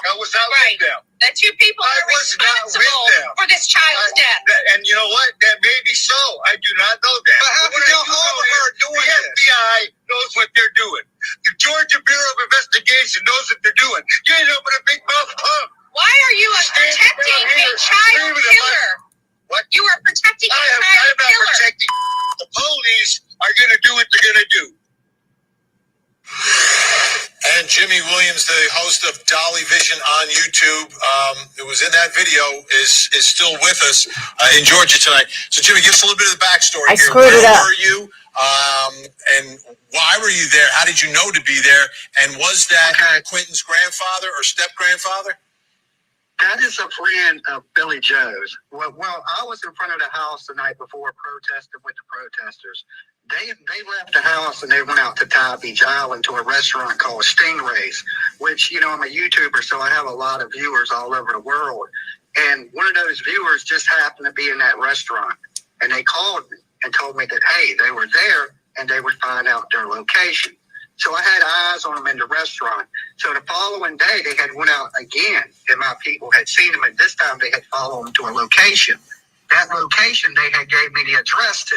I was not with them. The two people are responsible for this child's death. And you know what? That may be so. I do not know that. But how can y'all harbor her doing this? The FBI knows what they're doing. The Georgia Bureau of Investigation knows what they're doing. You ain't open a big mouth pump. Why are you protecting a child killer? What? You are protecting a child I'm not killer. protecting. The police are going to do what they're going to do. And Jimmy Williams, the host of Dolly Vision on YouTube, who was in that video, is still with us in Georgia tonight. So, Jimmy, give us a little bit of the backstory here. Screwed it up. Where were you? And why were you there? How did you know to be there? And was that Quinton's grandfather or step-grandfather? That is a friend of Billy Joe's. Well, I was in front of the house the night before protesting with the protesters. They left the house and they went out to Thai Beach Island to a restaurant called Stingrays, which, you know, I'm a YouTuber, so I have a lot of viewers all over the world. And one of those viewers just happened to be in that restaurant. And they called me and told me that, hey, they were there and they would find out their location. So I had eyes on them in the restaurant. So the following day, they had went out again, and my people had seen them, and this time they had followed them to a location. That location they had gave me the address to.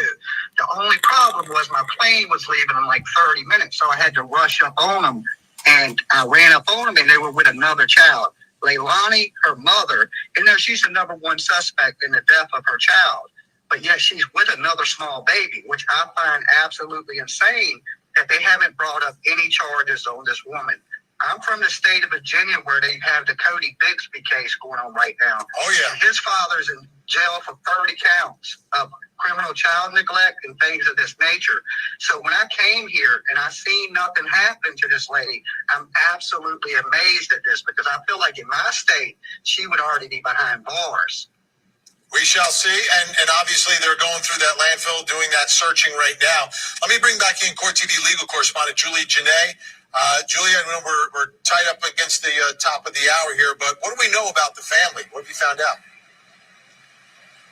The only problem was my plane was leaving in like 30 minutes, so I had to rush up on them, and I ran up on them, and they were with another child. Leilani, her mother, and now she's the number one suspect in the death of her child, but yet she's with another small baby, which I find absolutely insane that they haven't brought up any charges on this woman. I'm from the state of Virginia where they have the Cody Bigsby case going on right now. Oh, yeah. And his father's in jail for 30 counts of criminal child neglect and things of this nature. So when I came here and I seen nothing happen to this lady, I'm absolutely amazed at this because I feel like in my state, she would already be behind bars. We shall see, and obviously they're going through that landfill, doing that searching right now. Let me bring back in Court TV legal correspondent Julie Janae. Julie, I know we're tied up against the top of the hour here, but what do we know about the family? What have you found out?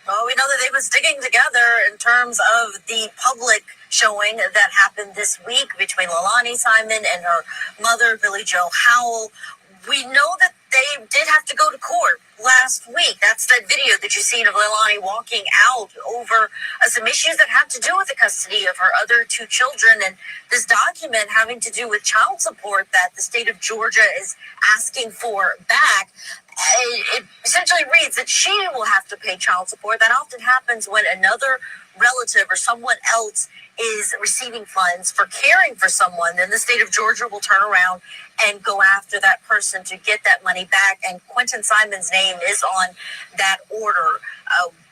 Well, we know that they've been sticking together in terms of the public showing that happened this week between Leilani Simon and her mother, Billy Joe Howell. We know that they did have to go to court last week. That's that video that you've seen of Leilani walking out over some issues that have to do with the custody of her other two children, and this document having to do with child support that the state of Georgia is asking for back. It essentially reads that she will have to pay child support. That often happens when another relative or someone else is receiving funds for caring for someone. Then the state of Georgia will turn around and go after that person to get that money back. And Quinton Simon's name is on that order.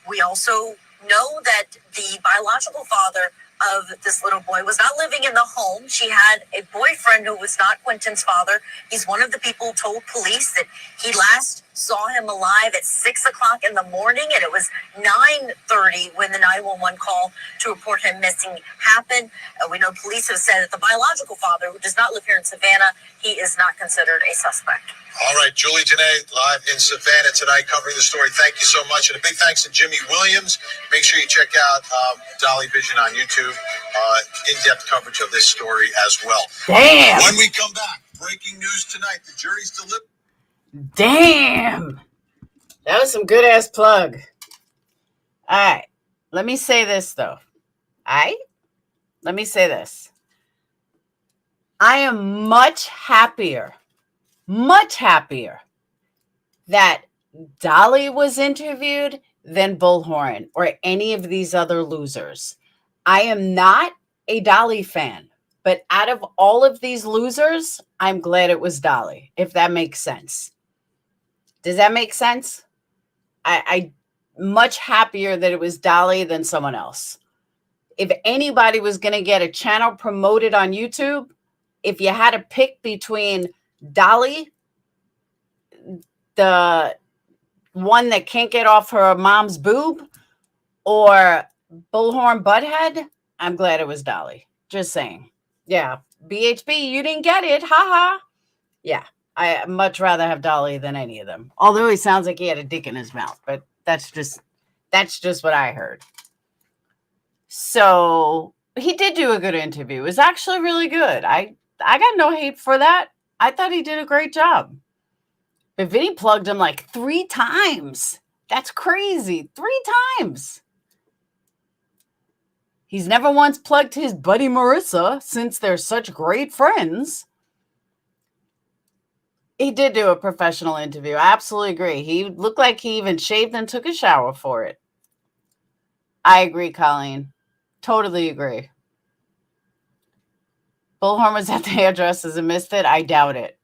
We also know that the biological father of this little boy was not living in the home. She had a boyfriend who was not Quinton's father. He's one of the people who told police that he last saw him alive at 6 o'clock in the morning, and it was 9:30 when the 911 call to report him missing happened. We know police have said that the biological father, who does not live here in Savannah, he is not considered a suspect. All right, Julie Janae, live in Savannah tonight, covering the story. Thank you so much. And a big thanks to Jimmy Williams. Make sure you check out Dolly Vision on YouTube. In-depth coverage of this story as well. Damn. When we come back, breaking news tonight. The jury's delivered. Damn. That was some good ass plug. All right. Let me say this, though. Let me say this. I am much happier that Dolly was interviewed than Bullhorn or any of these other losers. I am not a Dolly fan, but out of all of these losers, I'm glad it was Dolly, if that makes sense. Does that make sense? I much happier that it was Dolly than someone else. If anybody was going to get a channel promoted on YouTube, if you had to pick between Dolly, the one that can't get off her mom's boob, or Bullhorn Butthead, I'm glad it was Dolly. Just saying. Yeah. BHB, you didn't get it. Ha. Yeah. I much rather have Dolly than any of them. Although he sounds like he had a dick in his mouth, but that's just what I heard. So he did do a good interview. It was actually really good. I got no hate for that. I thought he did a great job. But Vinny plugged him like 3 times. That's crazy. 3 times. He's never once plugged his buddy Marissa since they're such great friends. He did do a professional interview. I absolutely agree. He looked like he even shaved and took a shower for it. I agree, Colleen. Totally agree. Bullhorn was at the hairdressers and missed it. I doubt it.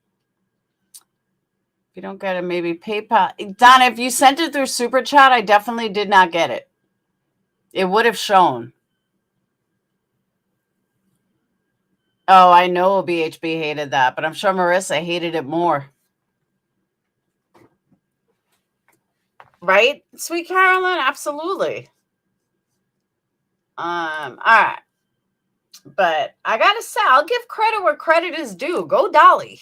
If you don't get it, maybe PayPal. Donna, if you sent it through Super Chat, I definitely did not get it. It would have shown. Oh, I know BHB hated that, but I'm sure Marissa hated it more. Right? Sweet Carolyn, absolutely. All right. But I gotta say, I'll give credit where credit is due. Go Dolly.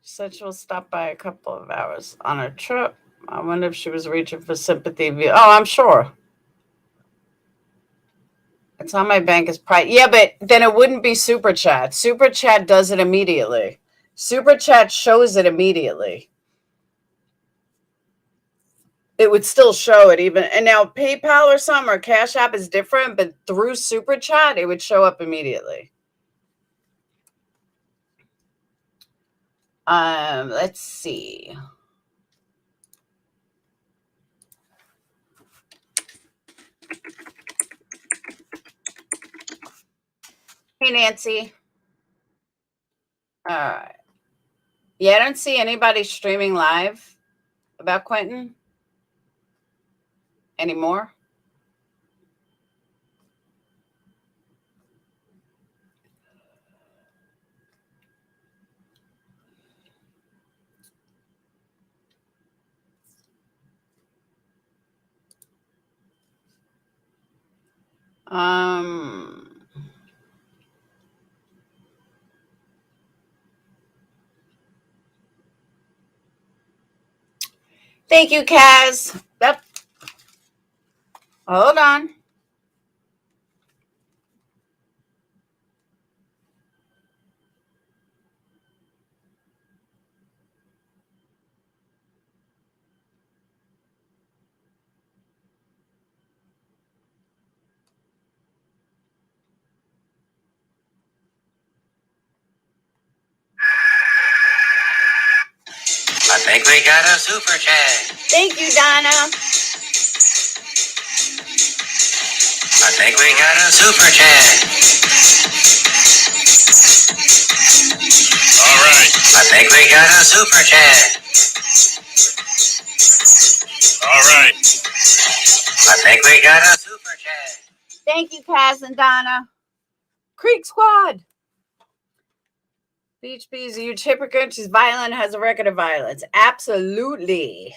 She said she'll stop by a couple of hours on her trip. I wonder if she was reaching for sympathy. Oh, I'm sure. It's on my bank as private. Yeah, but then it wouldn't be Super Chat. Super Chat does it immediately. Super Chat shows it immediately. It would still show it even. And now PayPal or something or Cash App is different, but through Super Chat, it would show up immediately. Let's see. Hey, Nancy. All right. Yeah, I don't see anybody streaming live about Quinton anymore. Thank you, Kaz. Yep. Hold on. think we got a super chat. Thank you, Donna. I think we got a super chat. All right. I think we got a super chat. All right. I think we got a super chat. Thank you, Kaz and Donna. Creek Squad. Beach Bee is a huge hypocrite. She's violent, has a record of violence. Absolutely.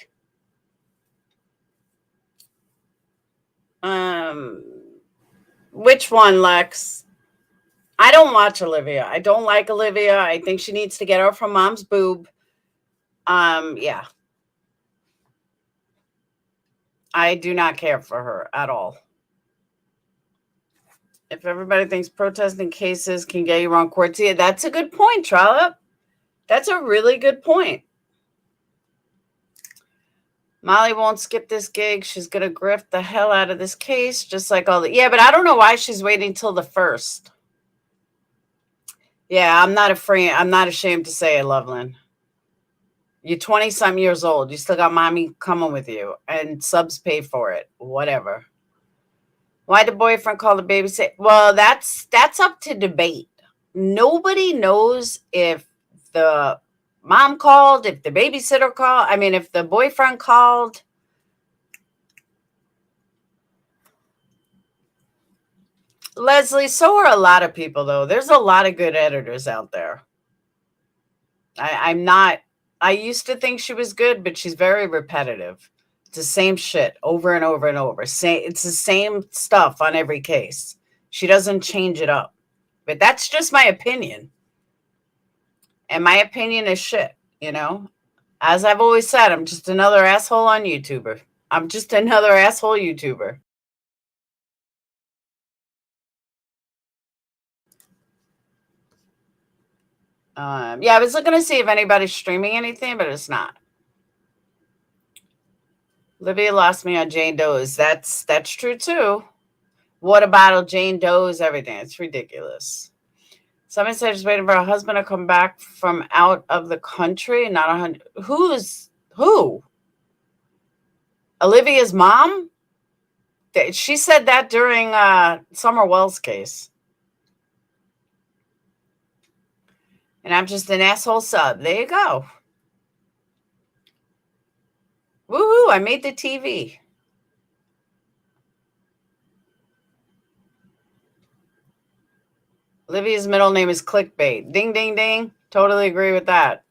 Which one, Lex? I don't watch Olivia. I don't like Olivia. I think she needs to get her from mom's boob. Yeah. I do not care for her at all. If everybody thinks protesting cases can get you on court, yeah, that's a good point, Trollop. That's a really good point. Molly won't skip this gig. She's going to grift the hell out of this case, just like all the... Yeah, but I don't know why she's waiting till the 1st. Yeah, I'm not afraid. I'm not ashamed to say it, Loveland. You're 20-something years old. You still got mommy coming with you, and subs pay for it. Whatever. Why the boyfriend call the babysitter? Well, that's up to debate. Nobody knows if the mom called, if the babysitter called. I mean, if the boyfriend called. Leslie, so are a lot of people, though. There's a lot of good editors out there. I used to think she was good, but she's very repetitive. It's the same shit over and over and over. It's the same stuff on every case. She doesn't change it up. But that's just my opinion. And my opinion is shit, you know? As I've always said, I'm just another asshole on YouTuber. I'm just another asshole YouTuber. Yeah, I was looking to see if anybody's streaming anything, but it's not. Olivia lost me on Jane Doe's. That's true too. Water bottle, Jane Doe's, everything. It's ridiculous. Someone said she's waiting for her husband to come back from out of the country. Not 100. Who? Olivia's mom? She said that during Summer Wells' case. And I'm just an asshole sub. There you go. Woohoo, I made the TV. Olivia's middle name is clickbait. Ding, ding, ding. Totally agree with that.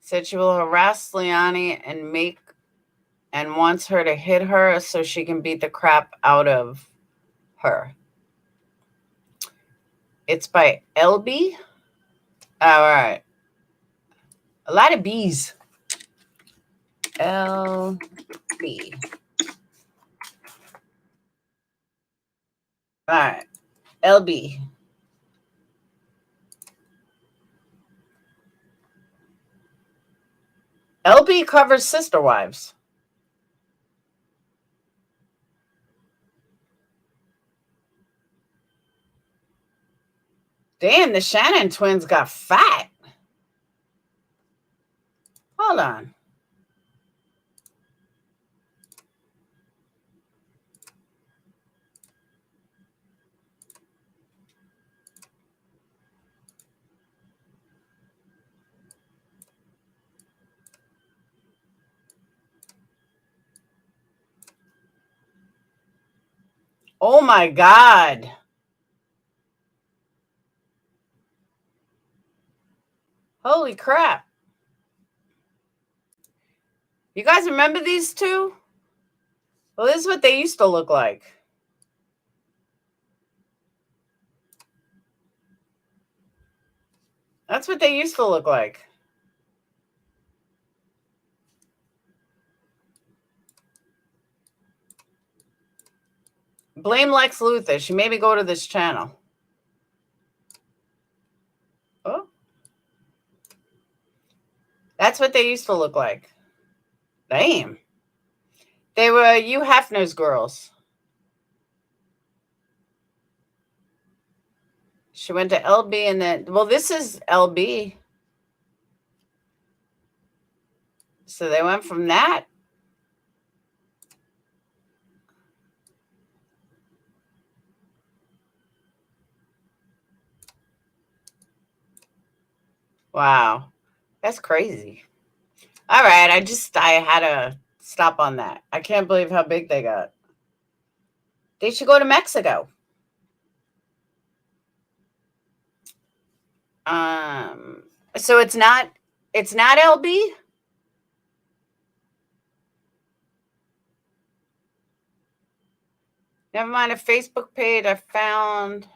Said she will harass Leilani and wants her to hit her so she can beat the crap out of her. It's by LB. All right. A lot of B's. LB. All right. LB. LB covers Sister Wives. Damn, the Shannon twins got fat. Hold on. Oh my God. Holy crap. You guys remember these two? Well, this is what they used to look like. That's what they used to look like. Blame Lex Luthor. She made me go to this channel. Oh. That's what they used to look like. Damn. They were Hugh Hefner's girls. She went to LB and then, well, this is LB. So they went from that. Wow. That's crazy. All right. I had to stop on that. I can't believe how big they got. They should go to Mexico. So it's not LB? Never mind, a Facebook page I found.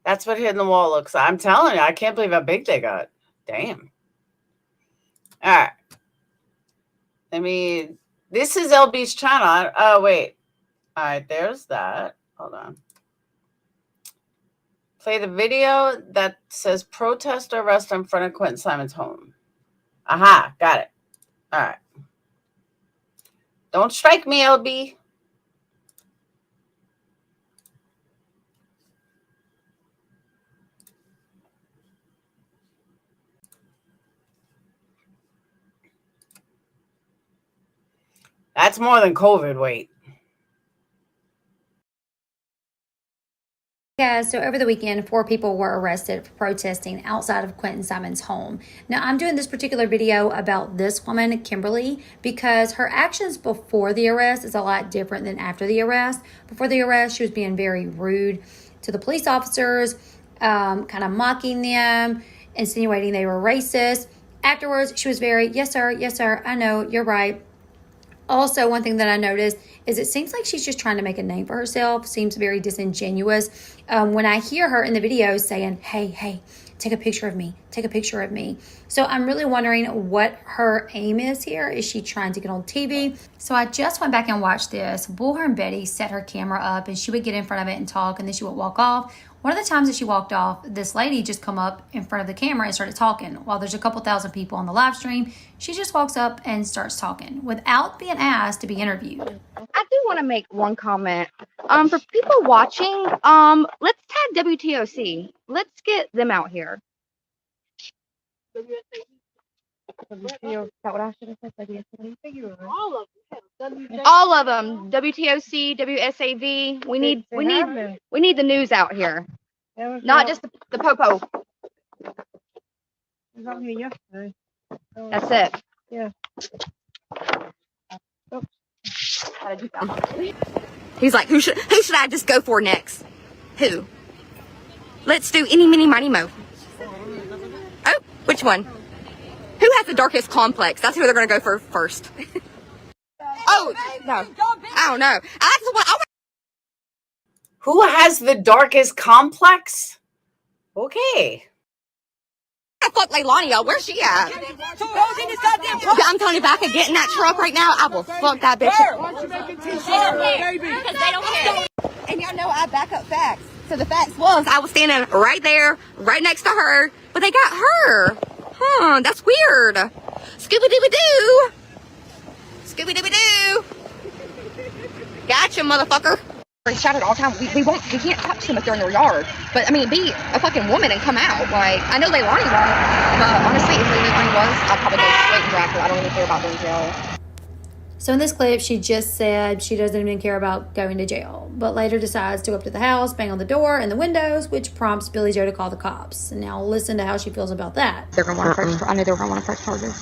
That's what Hidden the Wall looks like. I'm telling you, I can't believe how big they got. Damn. All right. This is LB's channel. Oh, wait. All right, there's that. Hold on. Play the video that says protest arrest in front of Quinton Simon's home. Aha, got it. All right. Don't strike me, LB. That's more than COVID weight. Yeah, so over the weekend, 4 people were arrested for protesting outside of Quinton Simon's home. Now, I'm doing this particular video about this woman, Kimberly, because her actions before the arrest is a lot different than after the arrest. Before the arrest, she was being very rude to the police officers, kind of mocking them, insinuating they were racist. Afterwards, she was very, yes, sir, I know, you're right. Also, one thing that I noticed is it seems like she's just trying to make a name for herself, seems very disingenuous. When I hear her in the video saying, hey, take a picture of me, take a picture of me. So I'm really wondering what her aim is here. Is she trying to get on TV? So I just went back and watched this. Bullhorn Betty set her camera up and she would get in front of it and talk and then she would walk off. One of the times that she walked off, this lady just come up in front of the camera and started talking. While there's a couple thousand people on the live stream, she just walks up and starts talking without being asked to be interviewed. I do want to make one comment. For people watching, let's tag WTOC. Let's get them out here. Is that what I should have said? All of them. WTOC, WSAV. We need the news out here. Not just the popo. That's it. Yeah. He's like, who should I just go for next? Who? Let's do any, mini, miny, mo. Oh, which one? Who has the darkest complex? That's who they're gonna go for first. Oh no, I don't know. Who has the darkest complex? Okay. I fuck Leilani, y'all. Where's she at? I'm telling you, if I could get in that truck right now, I will fuck that bitch. Because they don't care. And y'all know I back up facts. So the facts was I was standing right there, right next to her, but they got her. That's weird. Scooby-Dooby-Doo. Scooby-Dooby-Doo. Gotcha, motherfucker. They shout it all the time. We can't touch them if they're in their yard. But I mean, be a fucking woman and come out. Like, I know Leilani won't, but honestly, if Leilani was, I'd probably go straight and drag her. I don't even care about going to jail. So in this clip, she just said she doesn't even care about going to jail, but later decides to go up to the house, bang on the door and the windows, which prompts Billy Joe to call the cops. And now listen to how she feels about that. They're gonna want to press. I know they're gonna want to press charges.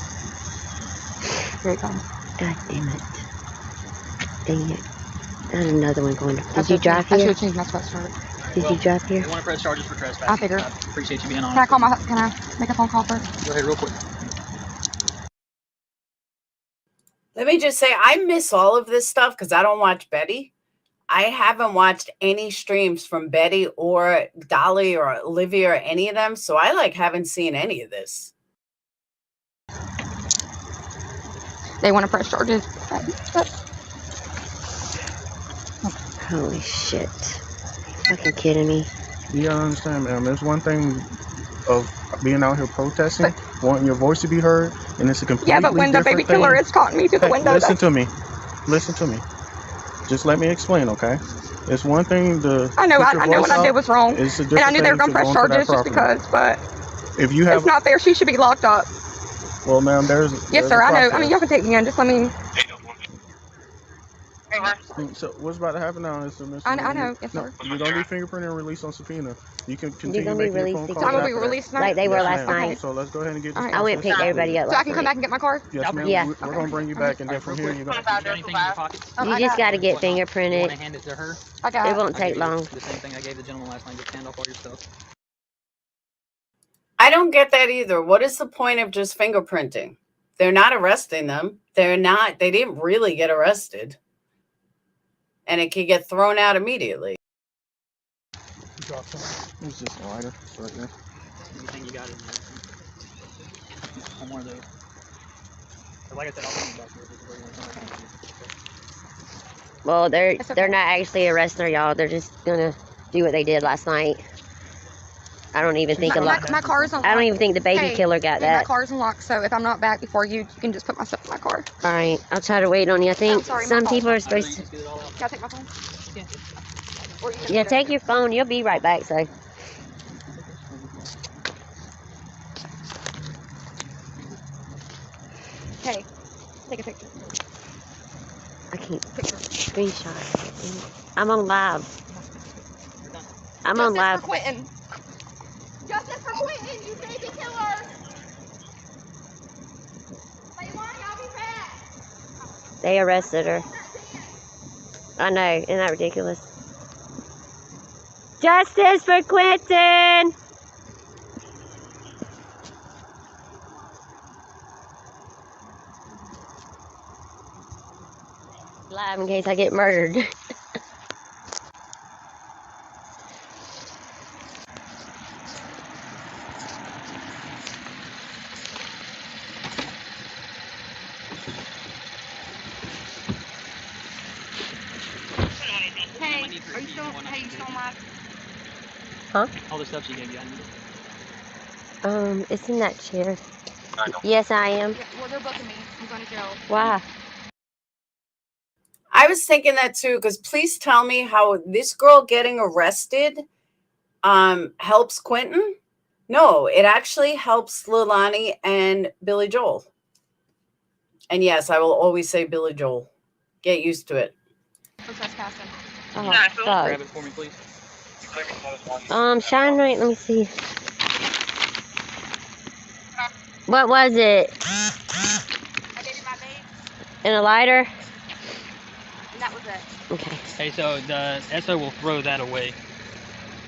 Here it comes. God damn it. Dang it. There's another one going to. Did you drive here? I should have changed my sweatshirt. Did you drive here? You want to press charges for trespassing? I figure. Appreciate you being on. Can I make a phone call first? Go ahead real quick. Let me just say, I miss all of this stuff because I don't watch Betty. I haven't watched any streams from Betty or Dolly or Olivia or any of them. So I haven't seen any of this. They want to press charges. Holy shit. Fucking kidding me. You gotta understand, man. There's one thing of being out here protesting, wanting your voice to be heard, and it's a completely but when the baby killer is taunting me through the window. Listen to me. Just let me explain, okay? It's one thing to. I know. put your I know voice what I did out. was wrong, It's a and I different knew they were thing going to to press go into that charges just property. because. But If you have, it's not fair. She should be locked up. well, ma'am, there's Yes, a sir. I know. I process. mean, y'all can take me in. Just let me. So what's about to happen now is, Mr. I know. Yes, No, sir. you're gonna be fingerprinted and released on subpoena. You can You're continue gonna be making your released phone again. calls. So I'm gonna be after that. released tonight. Like they were Yes, last ma'am. night. So let's go ahead and get this. All right. I went and picked everybody up So I last can come night. back and get my car. Yes, ma'am. Yeah. We're gonna bring you back, and then from here you go. Anything in your pockets? You I just got- got to get You want to fingerprinted. hand it to her? I got It it. won't take long. The same thing I gave the gentleman last night. Just hand off all your stuff. I don't get that either. What is the point of just fingerprinting? They're not arresting them. They didn't really get arrested. And it could get thrown out immediately. It's just a lighter. It's right there. Anything you got in there. One more of those. But like I said, I'll bring you back here. This is where you want to come. Well, they're It's okay. they're not actually arresting her, y'all. They're just gonna do what they did last night. I don't even think My car is unlocked. I don't even think the baby killer got My that. car is unlocked, so if I'm not back before you, you can just put my stuff in my car. All right, I'll try to wait on you. I think sorry, my some phone. people are supposed to. Can I take my phone? Or you can Yeah, put it- take your phone. You'll be right back. So. Hey, take a picture. I can't screenshot. I'm on live. I'm on live. Justice for Quinton. Justice for Quinton, you baby killer. Leilani, I'll be back. They arrested her. I know, isn't that ridiculous? Justice for Quinton! Live in case I get murdered. Hey, are you still? Hey, you still alive? Huh? All the stuff she gave you. It's in that chair. Yes, I am. Yeah, well, they're booking me. I'm going to jail. Why? I was thinking that too, because please tell me how this girl getting arrested helps Quinton. No, it actually helps Leilani and Billy Joel. And yes, I will always say Billy Joel. Get used to it. For trespassing. Oh, fuck. Grab it for me, please. Shine right. Let me see. What was it? I gave you my babe, And a lighter? and that was it. Okay. Hey, so the SO will throw that away.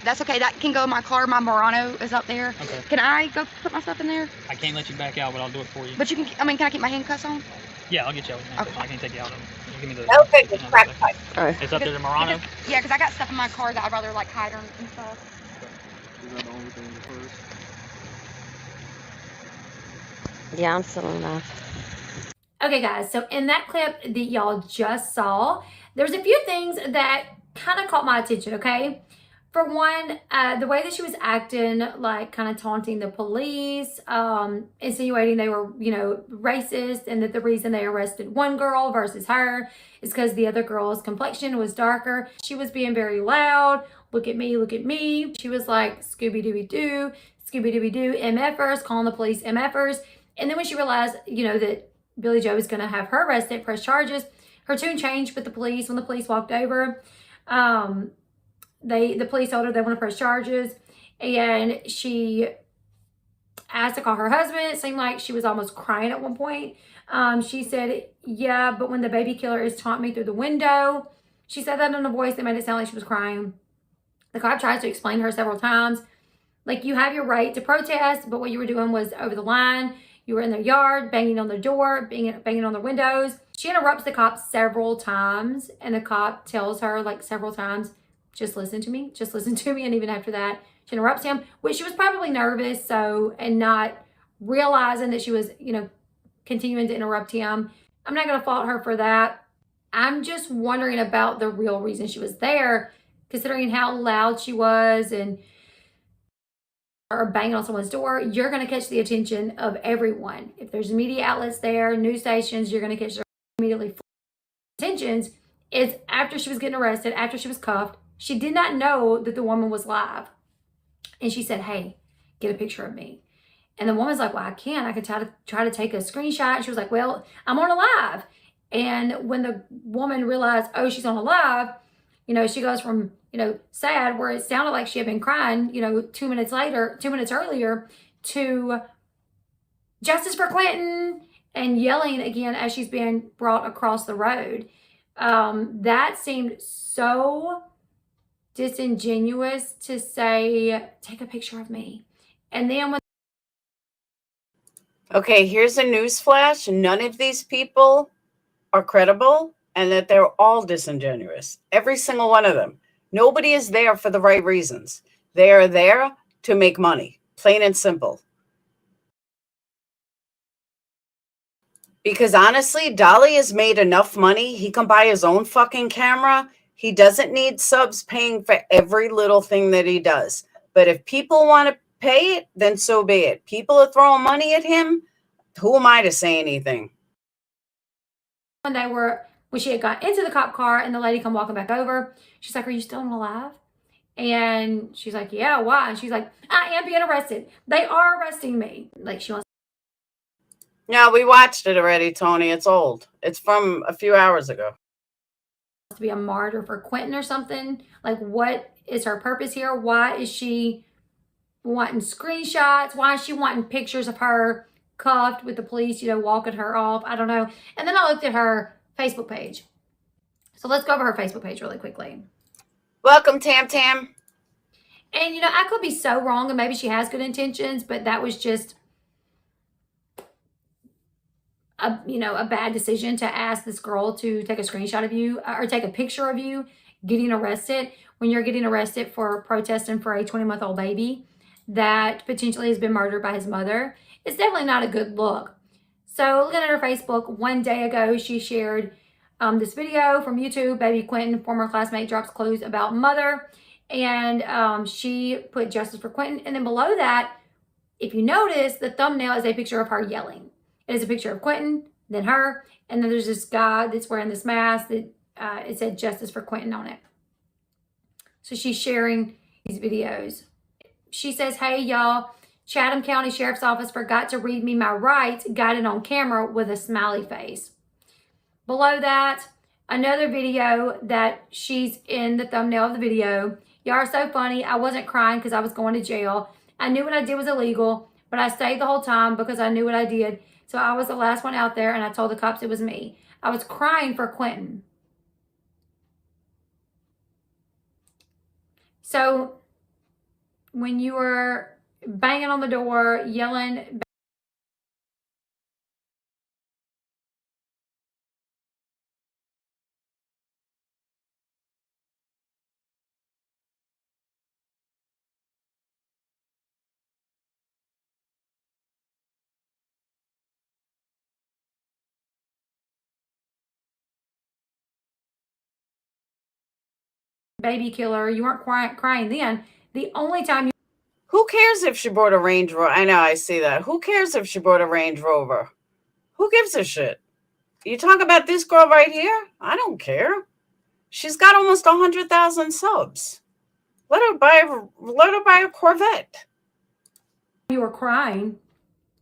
That's okay. That can go in my car. My Murano is up there. Okay. Can I go put my stuff in there? I can't let you back out, but I'll do it for you. But you can. I mean, can I keep my handcuffs on? Yeah, I'll get you out. Okay. I can't take you out of it. You give me the. That'll take the crack pipe. It's up there to Murano. Yeah, because I got stuff in my car that I'd rather like hide and stuff. Is that the only thing you first? Yeah, I'm still alive. Okay, guys, so in that clip that y'all just saw, there's a few things that kind of caught my attention, okay? For one, the way that she was acting, like kind of taunting the police, insinuating they were, you know, racist, and that the reason they arrested one girl versus her is because the other girl's complexion was darker. She was being very loud. Look at me, look at me. She was like, Scooby-Dooby-Doo, Scooby-Dooby-Doo, MFers, calling the police MFers. And then when she realized, you know, that Billy Joe was going to have her arrested, press charges, her tune changed with the police when the police walked over. The police told her they want to press charges, and she asked to call her husband. It seemed like she was almost crying at one point. She said, yeah, but when the baby killer is taunting me through the window. She said that in a voice that made it sound like she was crying. The cop tries to explain to her several times, like, you have your right to protest, but what you were doing was over the line. You were in their yard, banging on their door, banging on their windows. She interrupts the cop several times, and the cop tells her, like, several times, just listen to me, just listen to me. And even after that, she interrupts him, which she was probably nervous, and not realizing that she was, you know, continuing to interrupt him. I'm not going to fault her for that. I'm just wondering about the real reason she was there, considering how loud she was and or banging on someone's door. You're going to catch the attention of everyone. If there's media outlets there, news stations, you're going to catch their immediately attentions. is after she was getting arrested, after she was cuffed, she did not know that the woman was live. And she said, hey, get a picture of me. And the woman's like, well, I can't. I could try to take a screenshot. And she was like, well, I'm on a live. And when the woman realized, oh, she's on a live, you know, she goes from, you know, sad, where it sounded like she had been crying, you know, 2 minutes earlier, to justice for Quinton, and yelling again as she's being brought across the road. That seemed so disingenuous to say, take a picture of me. And then when Okay, here's a news flash. None of these people are credible, and that they're all disingenuous. Every single one of them. Nobody is there for the right reasons. They are there to make money, plain and simple. Because honestly, Dolly has made enough money. He can buy his own fucking camera. He doesn't need subs paying for every little thing that he does. But if people want to pay it, then so be it. People are throwing money at him. Who am I to say anything? when she had got into the cop car and the lady come walking back over, she's like, are you still alive? And she's like, yeah, why? And she's like, I am being arrested. They are arresting me. Like, she wants. No, we watched it already, Tony. It's old. It's from a few hours ago. To be a martyr for Quinton or something. Like, what is her purpose here? Why is she wanting screenshots? Why is she wanting pictures of her cuffed with the police, you know, walking her off? I don't know. And then I looked at her Facebook page. So let's go over her Facebook page really quickly. Welcome, Tam Tam. And, you know, I could be so wrong, and maybe she has good intentions, but that was just a bad decision to ask this girl to take a screenshot of you or take a picture of you getting arrested when you're getting arrested for protesting for a 20-month-old baby that potentially has been murdered by his mother. It's definitely not a good look. So looking at her Facebook, one day ago, she shared this video from YouTube. Baby Quinton, former classmate, drops clues about mother. And she put justice for Quinton. And then below that, if you notice, the thumbnail is a picture of her yelling. It is a picture of Quinton, then her, and then there's this guy that's wearing this mask that it said justice for Quinton on it. So she's sharing these videos. She says, hey, y'all, Chatham County Sheriff's Office forgot to read me my rights, got it on camera with a smiley face. Below that, another video that she's in the thumbnail of the video. Y'all are so funny. I wasn't crying because I was going to jail. I knew what I did was illegal, but I stayed the whole time because I knew what I did. So I was the last one out there, and I told the cops it was me. I was crying for Quinton. So when you were banging on the door, yelling, baby killer, you weren't crying then. The only time you... Who cares if she bought a Range Rover? I know, I see that. Who cares if she bought a Range Rover? Who gives a shit? You talk about this girl right here? I don't care. She's got almost 100,000 subs. Let her buy a Corvette. You were crying,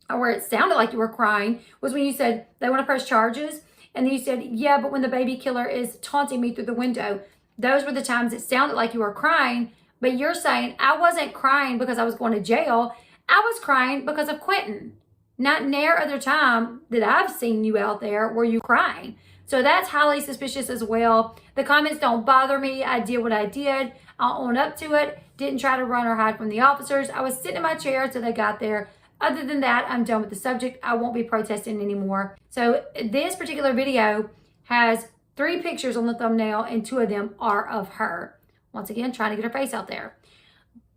or where it sounded like you were crying, was when you said they want to press charges. And then you said, yeah, but when the baby killer is taunting me through the window. Those were the times it sounded like you were crying. But you're saying, I wasn't crying because I was going to jail. I was crying because of Quinton. Not near other time that I've seen you out there were you crying. So that's highly suspicious as well. The comments don't bother me. I did what I did. I'll own up to it. Didn't try to run or hide from the officers. I was sitting in my chair until they got there. Other than that, I'm done with the subject. I won't be protesting anymore. So this particular video has 3 pictures on the thumbnail, and 2 of them are of her. Once again, trying to get her face out there.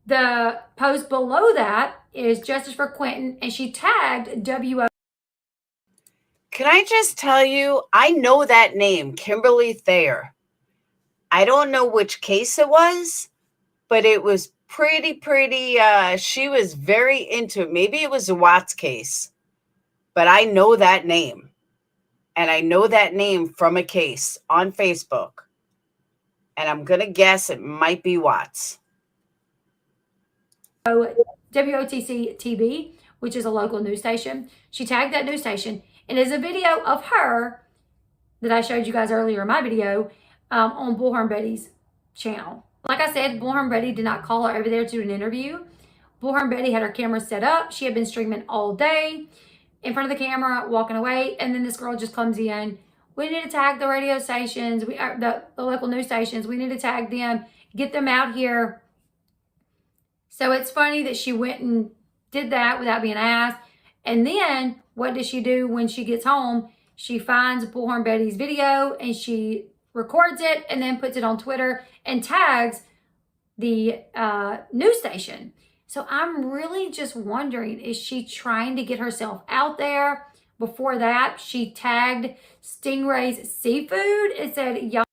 The post below that is Justice for Quinton, and she tagged WO. Can I just tell you, I know that name, Kimberly Thayer. I don't know which case it was, but it was pretty, she was into it. Maybe it was a Watts case, but I know that name. And I know that name from a case on Facebook. And I'm going to guess it might be Watts. WOTC TV, which is a local news station. She tagged that news station, and there's a video of her that I showed you guys earlier in my video on Bullhorn Betty's channel. Like I said, Bullhorn Betty did not call her over there to do an interview. Bullhorn Betty had her camera set up. She had been streaming all day in front of the camera, walking away, and then this girl just comes in. We need to tag the radio stations, the local news stations. We need to tag them, get them out here. So it's funny that she went and did that without being asked. And then what does she do when she gets home? She finds Bullhorn Betty's video and she records it and then puts it on Twitter and tags the news station. So I'm really just wondering, is she trying to get herself out there? Before that, she tagged Stingray's Seafood. It said, y'all.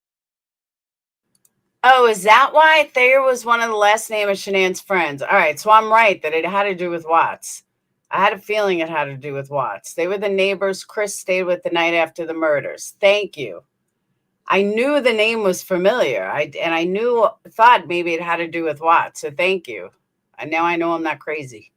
Oh, is that why Thayer was one of the last name of Shanann's friends? All right, so I'm right that it had to do with Watts. I had a feeling it had to do with Watts. They were the neighbors Chris stayed with the night after the murders. Thank you. I knew the name was familiar. I thought maybe it had to do with Watts. So thank you. And now I know I'm not crazy.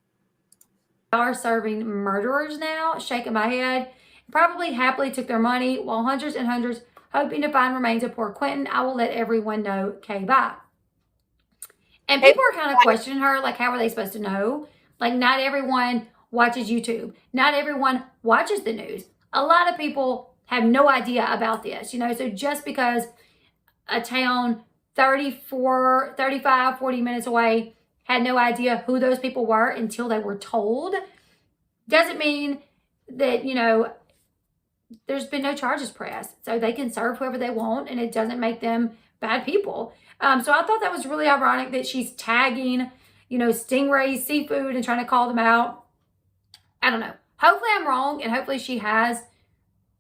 Are serving murderers now, shaking my head. Probably happily took their money while hundreds and hundreds hoping to find remains of poor Quinton. I will let everyone know. Okay, bye. And people are kind of questioning her, like, how are they supposed to know? Like, not everyone watches YouTube. Not everyone watches the news. A lot of people have no idea about this, you know. So just because a town 34, 35, 40 minutes away had no idea who those people were until they were told, doesn't mean that, you know, there's been no charges pressed. So they can serve whoever they want, and it doesn't make them bad people. So I thought that was really ironic that she's tagging, you know, Stingray's Seafood and trying to call them out. I don't know. Hopefully I'm wrong, and hopefully she has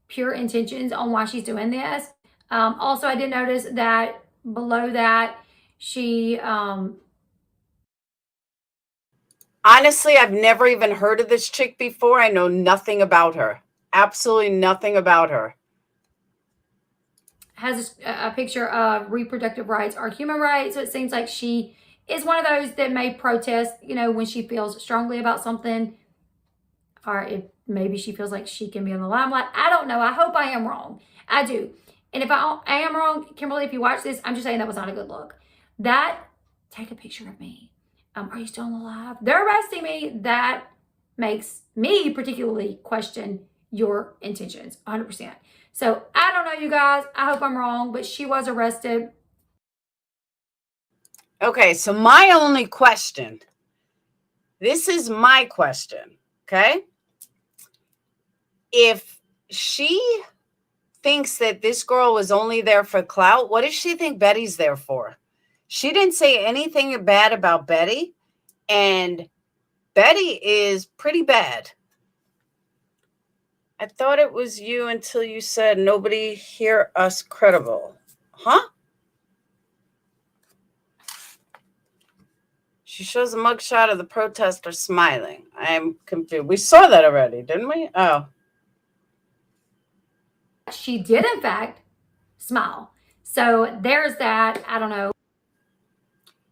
pure intentions on why she's doing this. Also, I did notice that below that, she... Honestly, I've never even heard of this chick before. I know nothing about her. Absolutely nothing about her. Has a picture of reproductive rights are human rights. So it seems like she is one of those that may protest, you know, when she feels strongly about something. Or if maybe she feels like she can be in the limelight. I don't know. I hope I am wrong. I do. And if I am wrong, Kimberly, if you watch this, I'm just saying that was not a good look. Take a picture of me. Are you still alive? They're arresting me. That makes me particularly question your intentions, 100%. So I don't know, you guys. I hope I'm wrong, but she was arrested. Okay, so my only question, this is my question, okay? If she thinks that this girl was only there for clout, what does she think Betty's there for? She didn't say anything bad about Betty, and Betty is pretty bad. I thought it was you until you said nobody hear us credible. Huh? She shows a mugshot of the protester smiling. I am confused. We saw that already, didn't we? Oh. She did, in fact, smile. So there's that. I don't know.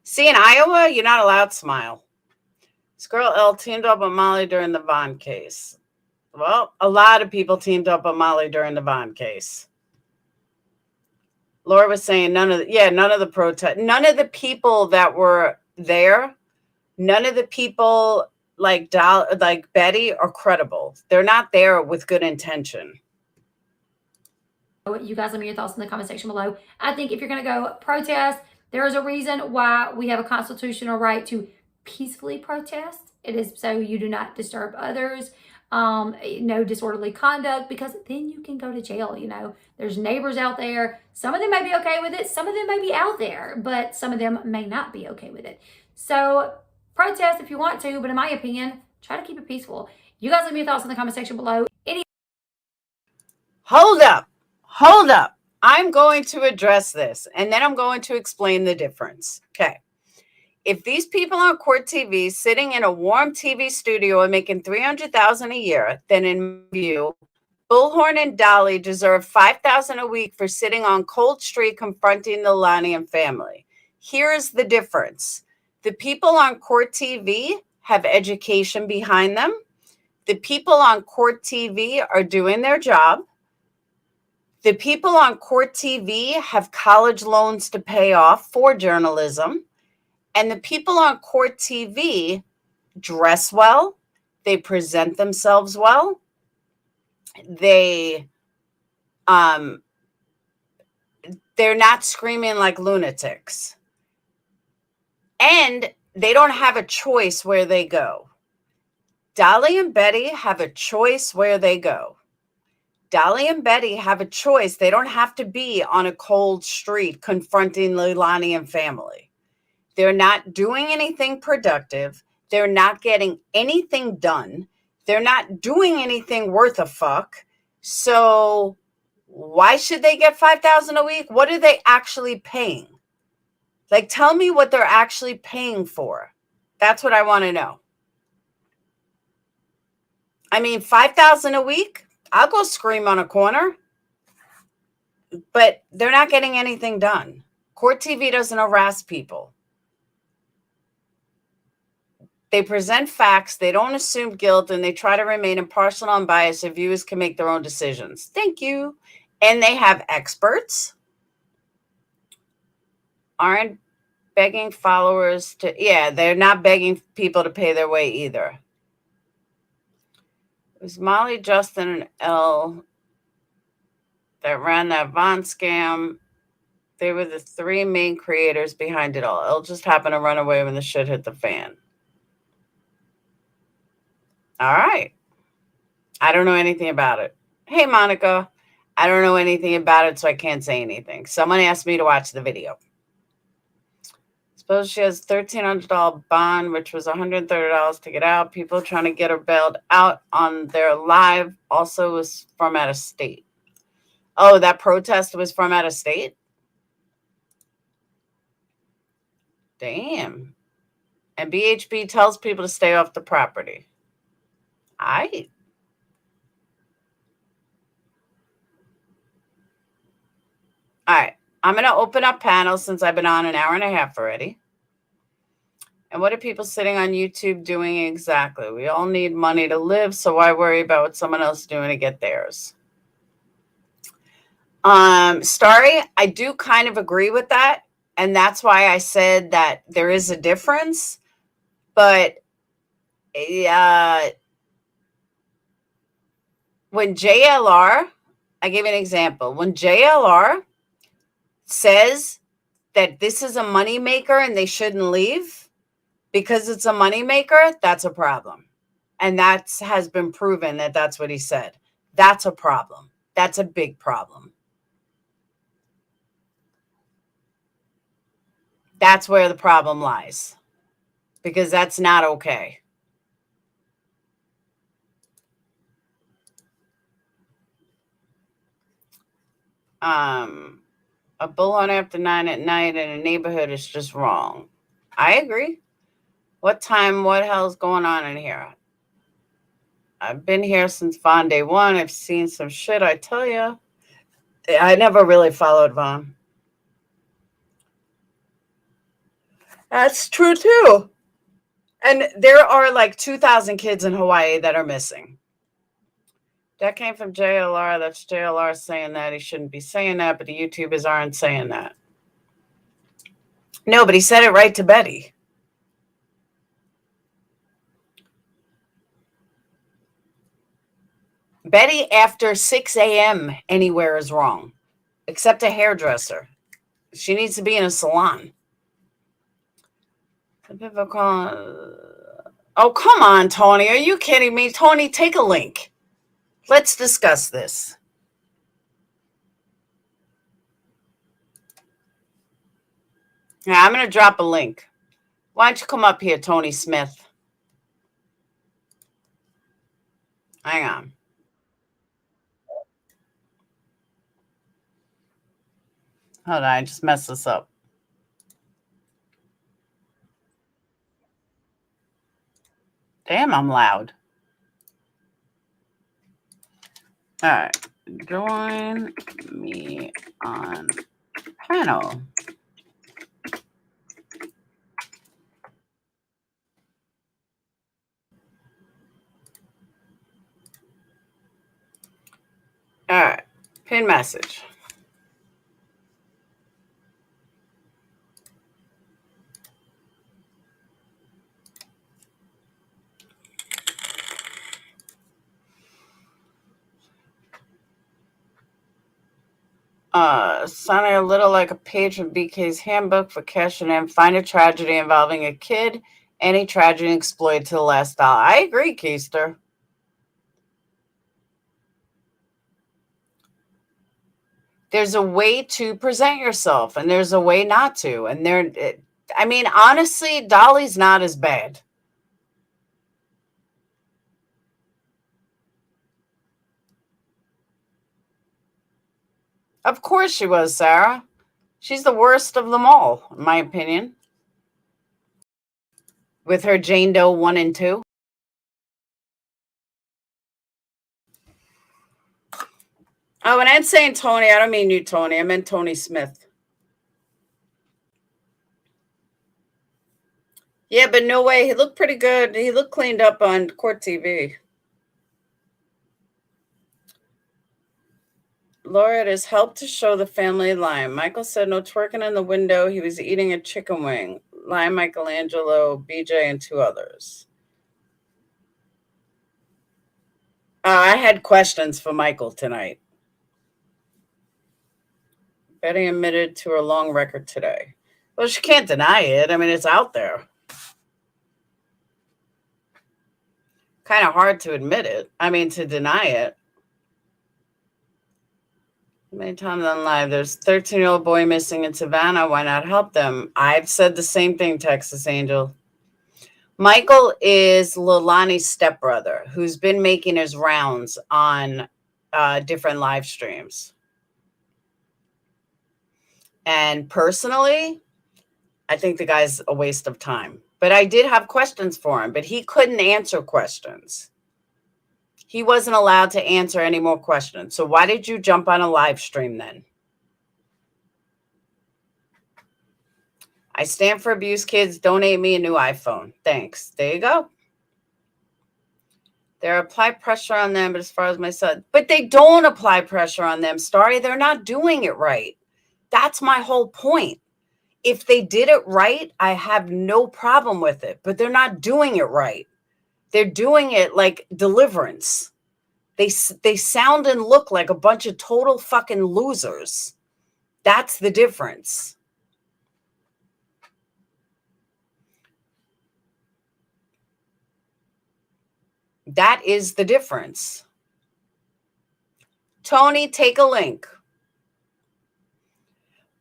See, in Iowa, you're not allowed to smile. This girl L teamed up with Molly during the Vaughn case. Well, a lot of people teamed up with Molly during the Vaughn case. Laura was saying none of the people that were there, none of the people like Betty are credible. They're not there with good intention. You guys let me know your thoughts in the comment section below. I think if you're going to go protest, there is a reason why we have a constitutional right to peacefully protest. It is so you do not disturb others. No disorderly conduct, because then you can go to jail. You know, there's neighbors out there. Some of them may be okay with it. Some of them may be out there, but some of them may not be okay with it. So protest if you want to, but in my opinion, try to keep it peaceful. You guys leave me your thoughts in the comment section below. Hold up. I'm going to address this, and then I'm going to explain the difference. Okay. If these people on Court TV sitting in a warm TV studio and making $300,000 a year, then in view, Bullhorn and Dolly deserve $5,000 a week for sitting on Cold Street confronting the Leilani and family. Here's the difference. The people on Court TV have education behind them. The people on Court TV are doing their job. The people on Court TV have college loans to pay off for journalism. And the people on Court TV dress well. They present themselves well. They're not screaming like lunatics. And they don't have a choice where they go. Dolly and Betty have a choice where they go. Dolly and Betty have a choice. They don't have to be on a cold street confronting Leilani and family. They're not doing anything productive. They're not getting anything done. They're not doing anything worth a fuck. So why should they get $5,000 a week? What are they actually paying? Like, tell me what they're actually paying for. That's what I want to know. I mean, $5,000 a week, I'll go scream on a corner. But they're not getting anything done. Court TV doesn't harass people. They present facts, they don't assume guilt, and they try to remain impartial and unbiased so viewers can make their own decisions. Thank you. And they have experts. Aren't begging followers to, they're not begging people to pay their way either. It was Molly, Justin, and Elle that ran that Vaughn scam. They were the three main creators behind it all. Elle just happened to run away when the shit hit the fan. All right. I don't know anything about it. Hey, Monica. I don't know anything about it, so I can't say anything. Someone asked me to watch the video. Suppose she has $1,300 bond, which was $130 to get out. People trying to get her bailed out on their live also was from out of state. Oh, that protest was from out of state? Damn. And BHB tells people to stay off the property. All right. All right. I'm going to open up panels since I've been on an hour and a half already. And what are people sitting on YouTube doing exactly? We all need money to live, so why worry about what someone else is doing to get theirs? Starry, I do kind of agree with that. And that's why I said that there is a difference. But when JLR, I give an example. When JLR says that this is a moneymaker and they shouldn't leave because it's a moneymaker, that's a problem. And that has been proven that that's what he said. That's a problem. That's a big problem. That's where the problem lies. Because that's not okay. A bullhorn after 9 at night in a neighborhood is just wrong. I agree. What time, what hell's going on in here? I've been here since Vaughn day one. I've seen some shit, I tell you. I never really followed Vaughn. That's true, too. And there are like 2,000 kids in Hawaii that are missing. That came from JLR. That's JLR saying that. He shouldn't be saying that, but the YouTubers aren't saying that. No, but he said it right to Betty. Betty, after 6 a.m. anywhere is wrong, except a hairdresser. She needs to be in a salon. Some people call. Oh, come on, Tony. Are you kidding me? Tony, take a link. Let's discuss this. Yeah, I'm going to drop a link. Why don't you come up here, Tony Smith? Hang on. Hold on, I just messed this up. Damn, I'm loud. All right. Join me on panel. All right. Pin message. Sounding a little like a page from BK's handbook for cash and M. Find a tragedy involving a kid. Any tragedy exploited to the last dollar. I agree, Keister. There's a way to present yourself, and there's a way not to. And I mean, honestly, Dolly's not as bad. Of course she was, Sarah. She's the worst of them all, in my opinion. With her Jane Doe 1 and 2. Oh, and I'm saying Tony. I don't mean you, Tony. I meant Tony Smith. Yeah, but no way. He looked pretty good. He looked cleaned up on Court TV. Laura, it has helped to show the family line. Michael said no twerking in the window. He was eating a chicken wing. Line Michelangelo, BJ, and 2 others. I had questions for Michael tonight. Betty admitted to her long record today. Well, she can't deny it. I mean, it's out there. Kind of hard to admit it. I mean, to deny it. Many times on live, there's 13-year-old boy missing in Savannah. Why not help them? I've said the same thing, Texas Angel. Michael is Leilani's stepbrother, who's been making his rounds on different live streams. And personally, I think the guy's a waste of time. But I did have questions for him, but he couldn't answer questions. He wasn't allowed to answer any more questions. So why did you jump on a live stream then? I stand for abused kids. Donate me a new iPhone. Thanks. There you go. They apply pressure on them, but as far as my son, but they don't apply pressure on them, Starry. They're not doing it right. That's my whole point. If they did it right, I have no problem with it, but they're not doing it right. They're doing it like Deliverance. They sound and look like a bunch of total fucking losers. That's the difference. That is the difference. Tony, take a link.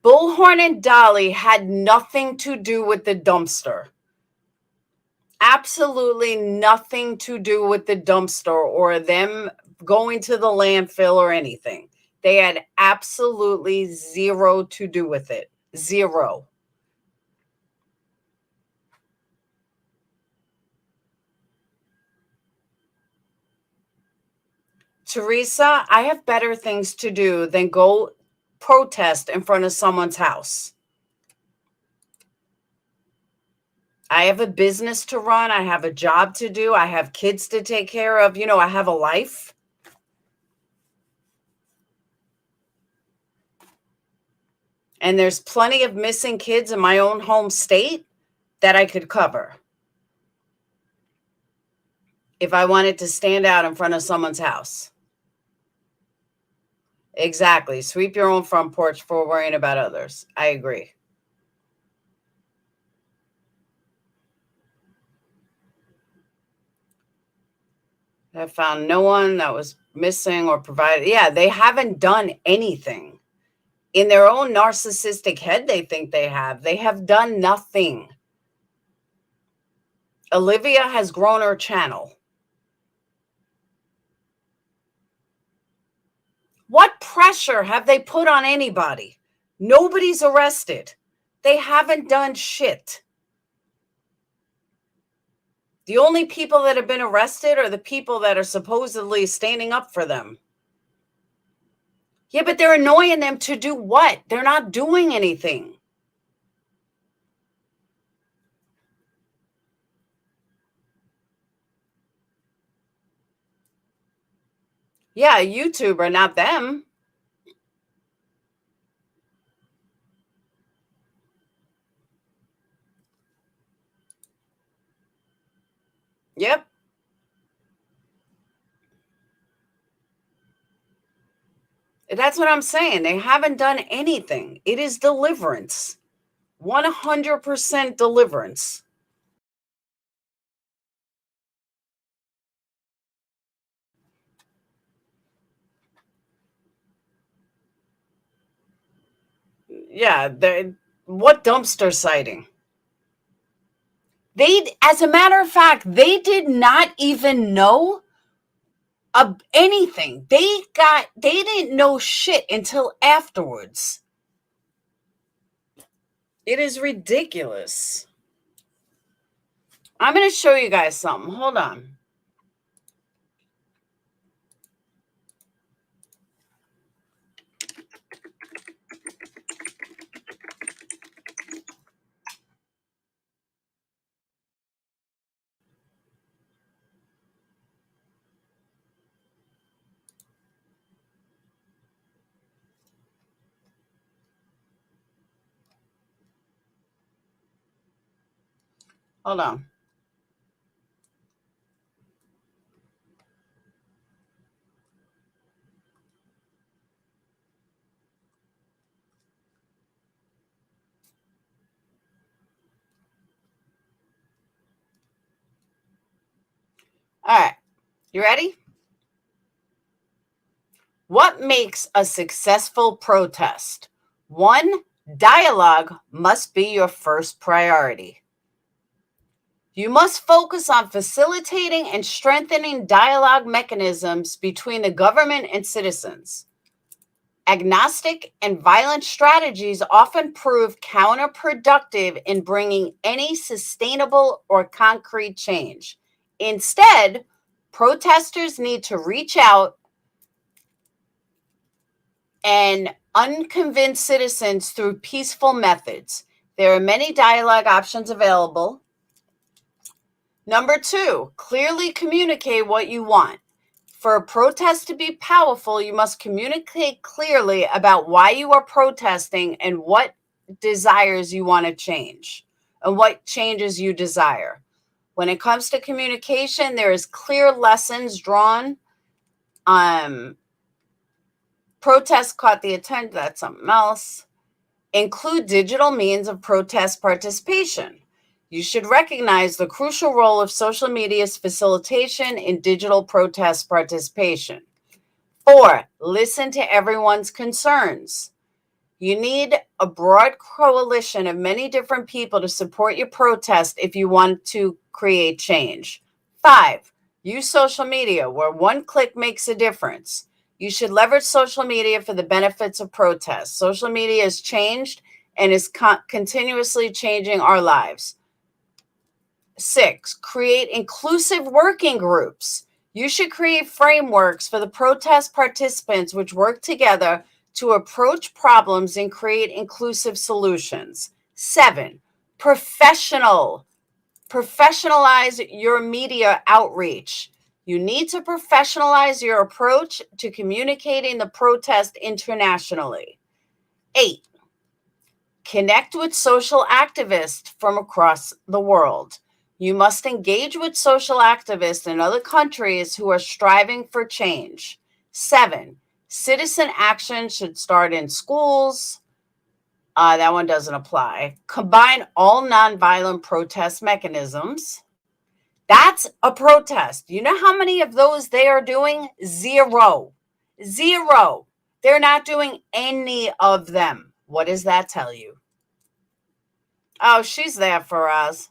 Bullhorn and Dolly had nothing to do with the dumpster. Absolutely nothing to do with the dumpster or them going to the landfill or anything. They had absolutely zero to do with it. Zero. Teresa, I have better things to do than go protest in front of someone's house. I have a business to run. I have a job to do. I have kids to take care of. You know, I have a life. And there's plenty of missing kids in my own home state that I could cover if I wanted to stand out in front of someone's house. Exactly. Sweep your own front porch before worrying about others. I agree. I found no one that was missing or provided. Yeah, they haven't done anything. In their own narcissistic head, they think they have. They have done nothing. Olivia has grown her channel. What pressure have they put on anybody? Nobody's arrested. They haven't done shit. The only people that have been arrested are the people that are supposedly standing up for them. Yeah, but they're annoying them to do what? They're not doing anything. Yeah, a YouTuber, not them. Yep. That's what I'm saying. They haven't done anything. It is deliverance. 100% deliverance. Yeah, what dumpster sighting? They, as a matter of fact, they did not even know of anything. They didn't know shit until afterwards. It is ridiculous. I'm going to show you guys something. Hold on. Hold on. All right. You ready? What makes a successful protest? 1, dialogue must be your first priority. You must focus on facilitating and strengthening dialogue mechanisms between the government and citizens. Agnostic and violent strategies often prove counterproductive in bringing any sustainable or concrete change. Instead, protesters need to reach out and unconvinced citizens through peaceful methods. There are many dialogue options available. Number 2, clearly communicate what you want. For a protest to be powerful, you must communicate clearly about why you are protesting and what desires you want to change and what changes you desire. When it comes to communication, there is clear lessons drawn. Protest caught the attention. That's something else. Include digital means of protest participation. You should recognize the crucial role of social media's facilitation in digital protest participation. 4, listen to everyone's concerns. You need a broad coalition of many different people to support your protest if you want to create change. 5, use social media where one click makes a difference. You should leverage social media for the benefits of protests. Social media has changed and is continuously changing our lives. 6, create inclusive working groups. You should create frameworks for the protest participants which work together to approach problems and create inclusive solutions. 7, professionalize your media outreach. You need to professionalize your approach to communicating the protest internationally. 8, connect with social activists from across the world. You must engage with social activists in other countries who are striving for change. 7, citizen action should start in schools. That one doesn't apply. Combine all nonviolent protest mechanisms. That's a protest. You know how many of those they are doing? 0. 0. They're not doing any of them. What does that tell you? Oh, she's there for us.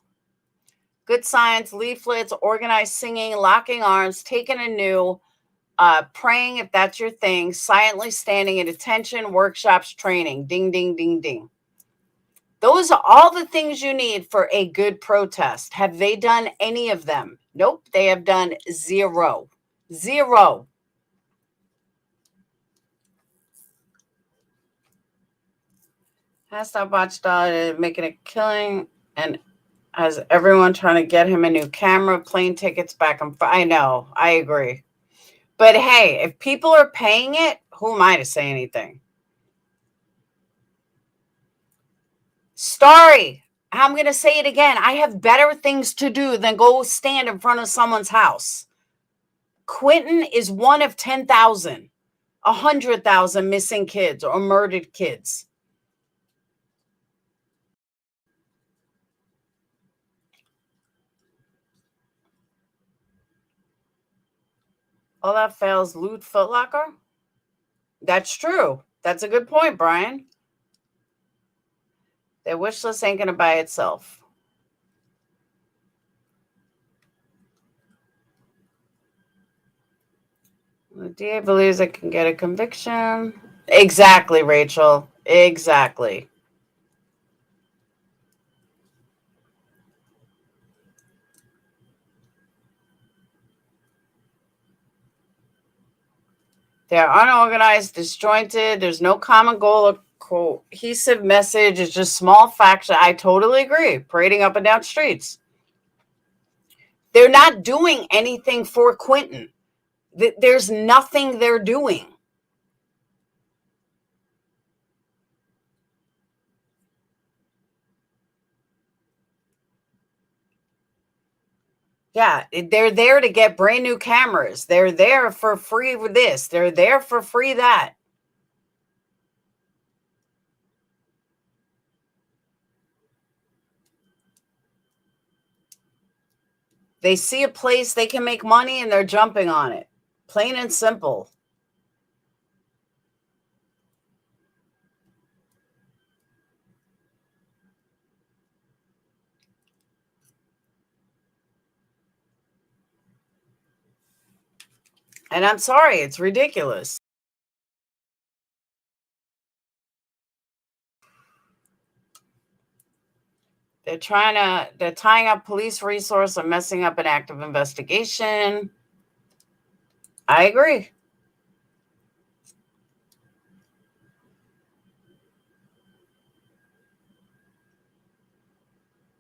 Good science, leaflets, organized singing, locking arms, taking a new, praying if that's your thing, silently standing at attention, workshops, training. Ding, ding, ding, ding. Those are all the things you need for a good protest. Have they done any of them? Nope, they have done 0. 0. Has to watch making a killing and has everyone trying to get him a new camera, plane tickets back and forth. I know, I agree. But hey, if people are paying it, who am I to say anything? Starry, I'm going to say it again. I have better things to do than go stand in front of someone's house. Quinton is one of 10,000, 100,000 missing kids or murdered kids. All that fails, loot Foot Locker? That's true. That's a good point, Brian. Their wish list ain't going to buy itself. The DA believes it can get a conviction. Exactly, Rachel. Exactly. They're unorganized, disjointed. There's no common goal or cohesive message. It's just small factions. I totally agree. Parading up and down streets. They're not doing anything for Quinton. There's nothing they're doing. Yeah, they're there to get brand new cameras. They're there for free with this. They're there for free that. They see a place they can make money and they're jumping on it. Plain and simple. And I'm sorry, it's ridiculous. They're tying up police resource and messing up an active investigation. I agree.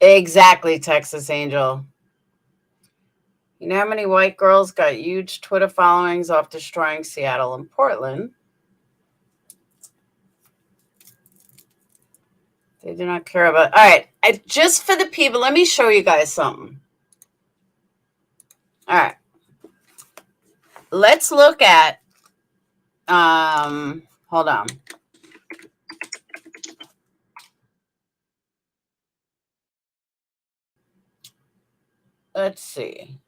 Exactly, Texas Angel. You know how many white girls got huge Twitter followings off destroying Seattle and Portland? They do not care about. All right, just for the people, let me show you guys something. All right, let's look at. Hold on. Let's see.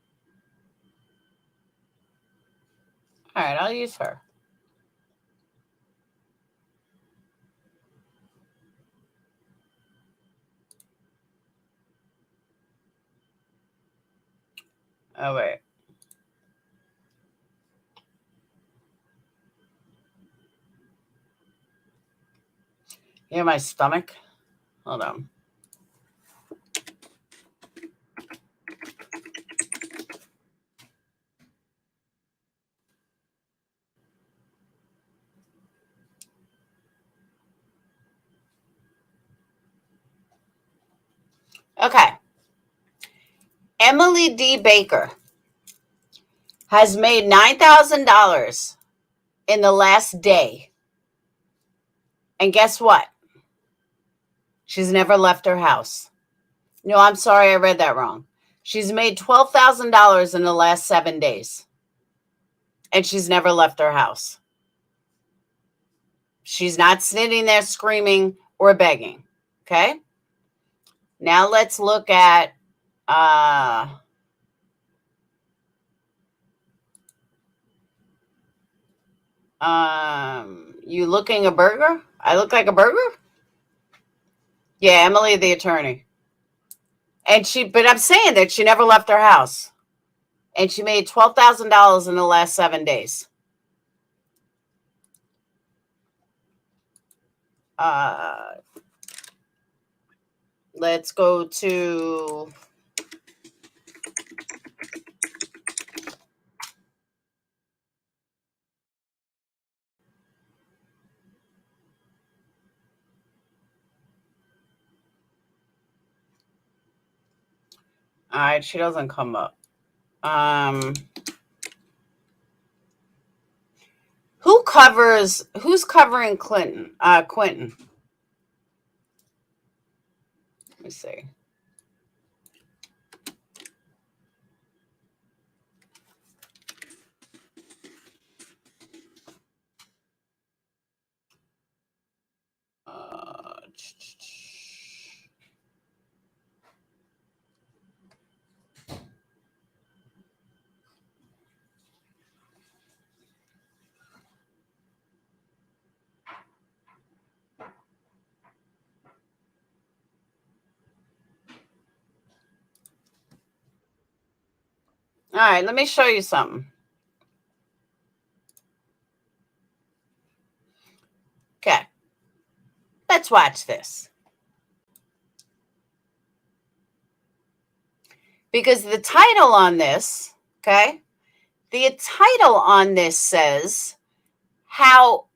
All right, I'll use her. Oh, wait. You hear my stomach? Hold on. Okay. Emily D. Baker has made $9,000 in the last day. And guess what? She's never left her house. No, I'm sorry, I read that wrong. She's made $12,000 in the last 7 days. And she's never left her house. She's not sitting there screaming or begging. Okay? Now let's look at you looking a burger? I look like a burger? Yeah, Emily the attorney. And but I'm saying that she never left her house. And she made $12,000 in the last 7 days. Let's go to All right, she doesn't come up. Who's covering Quinton? Let me see. All right, let me show you something. Okay. Let's watch this. Because the title on this, okay, the title on this says how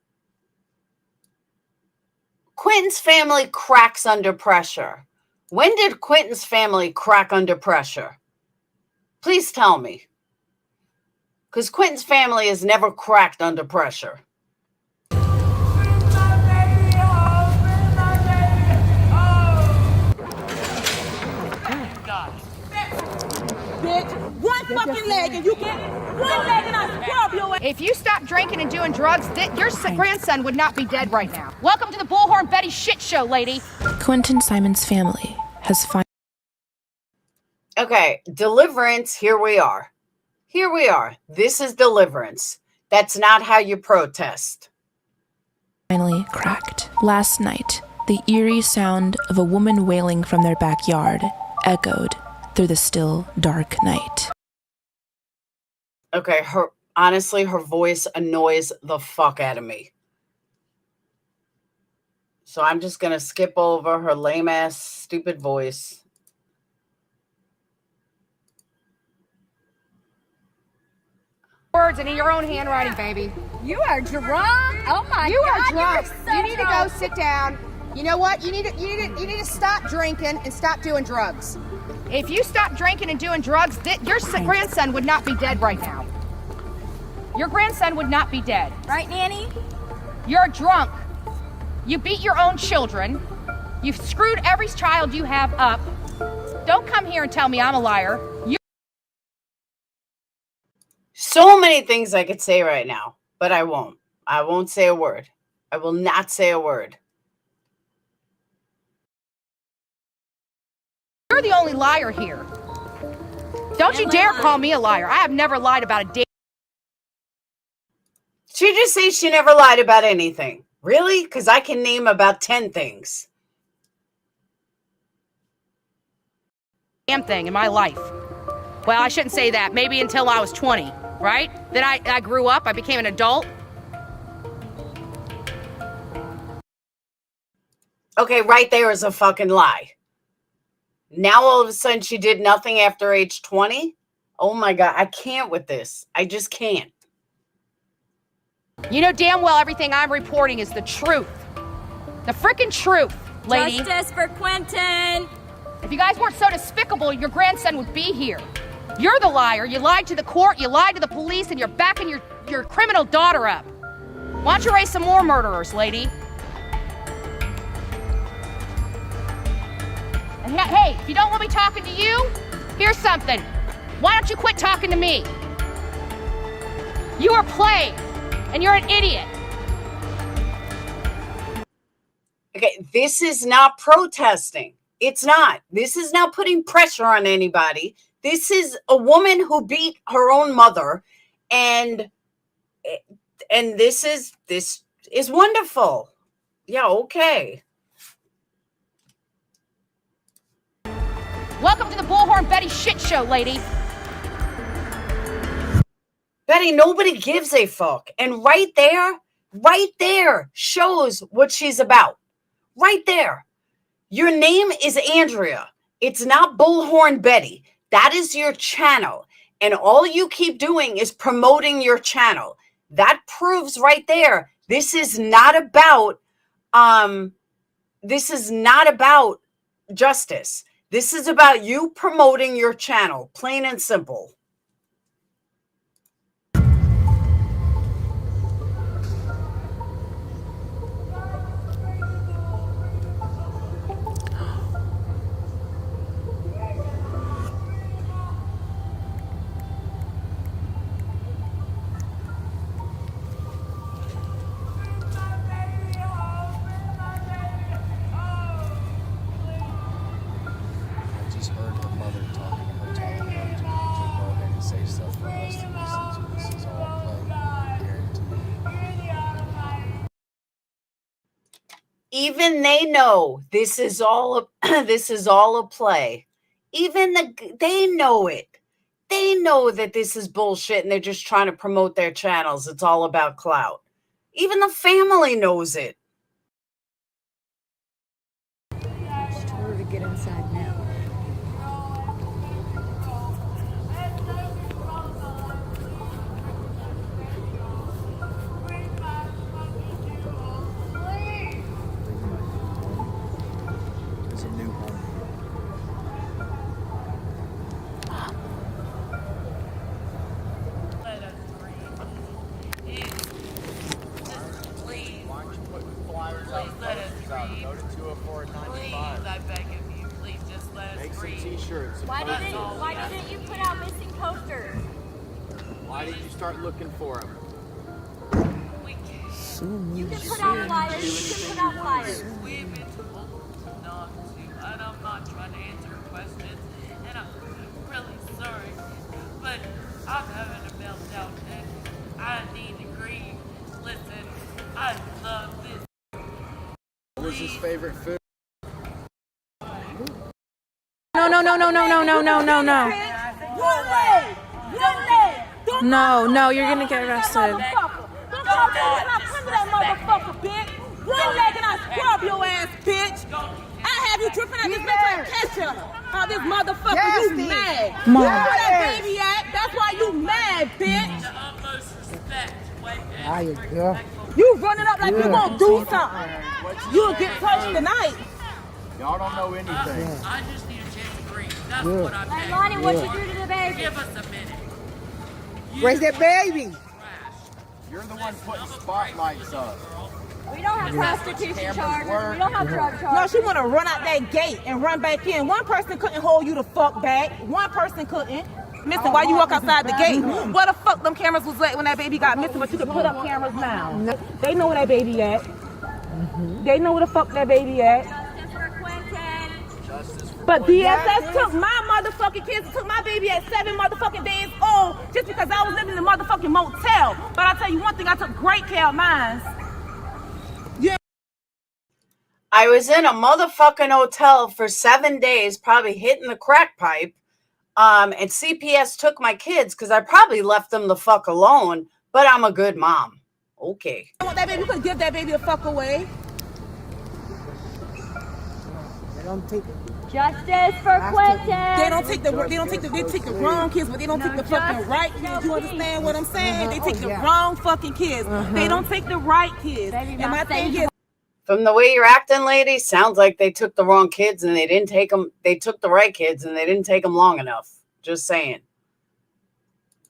Quinton's family cracks under pressure. When did Quinton's family crack under pressure? Please tell me. Because Quinton's family has never cracked under pressure. Bitch, one fucking leg and you get one leg and I scrub your ass. If you stop drinking and doing drugs, your grandson would not be dead right now. Welcome to the Bullhorn Betty shit show, lady. Quinton Simon's family has finally. Okay, deliverance, here we are. Here we are. This is deliverance. That's not how you protest. Finally cracked. Last night, the eerie sound of a woman wailing from their backyard echoed through the still, dark night. Okay, honestly, her voice annoys the fuck out of me. So I'm just going to skip over her lame-ass, stupid voice. Words and in your own handwriting, baby. You are drunk. Oh my God. You are drunk. You need to go sit down. You know what? You need to stop drinking and stop doing drugs. If you stop drinking and doing drugs, your grandson would not be dead right now. Your grandson would not be dead. Right, Nanny? You're drunk. You beat your own children. You've screwed every child you have up. Don't come here and tell me I'm a liar. So many things I could say right now, but I won't. I won't say a word. I will not say a word. You're the only liar here. Don't you dare call me a liar. I have never lied about a date. She just says she never lied about anything. Really? Because I can name about 10 things. Damn thing in my life. Well, I shouldn't say that. Maybe until I was 20, right? Then I grew up. I became an adult. Okay, right there is a fucking lie. Now all of a sudden she did nothing after age 20? Oh my God, I can't with this. I just can't. You know damn well everything I'm reporting is the truth. The freaking truth, lady. Justice for Quinton. If you guys weren't so despicable, your grandson would be here. You're the liar. You lied to the court, you lied to the police, and you're backing your criminal daughter up. Why don't you raise some more murderers, lady? And hey, if you don't want me talking to you, here's something. Why don't you quit talking to me? You are playing, and you're an idiot. Okay, this is not protesting. It's not. This is not putting pressure on anybody. This is a woman who beat her own mother, and this is wonderful. Yeah, okay. Welcome to the Bullhorn Betty shit show, lady. Betty, nobody gives a fuck. And right there shows what she's about. Right there. Your name is Andrea. It's not Bullhorn Betty. That is your channel. And all you keep doing is promoting your channel. That proves right there. This is not about justice. This is about you promoting your channel, plain and simple. Even they know this is all a play. Even they know it. They know that this is bullshit and they're just trying to promote their channels. It's all about clout. Even the family knows it. Just told her to get inside now. It's a new home. Why didn't you put out missing posters? Why did you start looking for them? You can put out flyers. You can put out flyers. We've been told not to, and I'm not trying to answer questions, and I'm really sorry, but I'm having a meltdown, and I need to grieve. Listen, I love this. What was his favorite food? No. No, you're gonna get arrested. One-legged, I scrub your ass, bitch. I have you dripping out this bitch like ketchup. Oh, this motherfucker, you mad. Mom. You know where that baby at? That's why you mad, bitch. There you go. You running up like you gonna do something. You'll get touched tonight. Y'all don't know anything. I just need a chance to breathe. That's Yeah. what I'm saying. Leilani, what you do to the baby? Give us a minute. Where's that baby? You're the one putting spotlights up. We don't have prostitution charges. We don't have drug charges. No, she want to run out that gate and run back in. One person couldn't hold you the fuck back. One person couldn't. Missing, why you walk outside the gate? Where the fuck them cameras was at when that baby got missing? But you can put up cameras now. They know where that baby at. They know where the fuck that baby at. Justice for Quinton. But DSS took my motherfucking kids, took my baby at 7 motherfucking days old just because I was living in a motherfucking motel. But I'll tell you one thing, I took great care of mine. I was in a motherfucking hotel for 7 days, probably hitting the crack pipe. And CPS took my kids because I probably left them the fuck alone, but I'm a good mom. Okay. I want that baby, you could give that baby the fuck away. They don't take it. Justice for Quinton. They take the wrong kids, but they don't take the fucking right kids. You understand what I'm saying? They take the wrong fucking kids. They don't take the right kids. And my thing is, From the way you're acting, lady, sounds like they took the wrong kids and they didn't take them. They took the right kids and they didn't take them long enough. Just saying.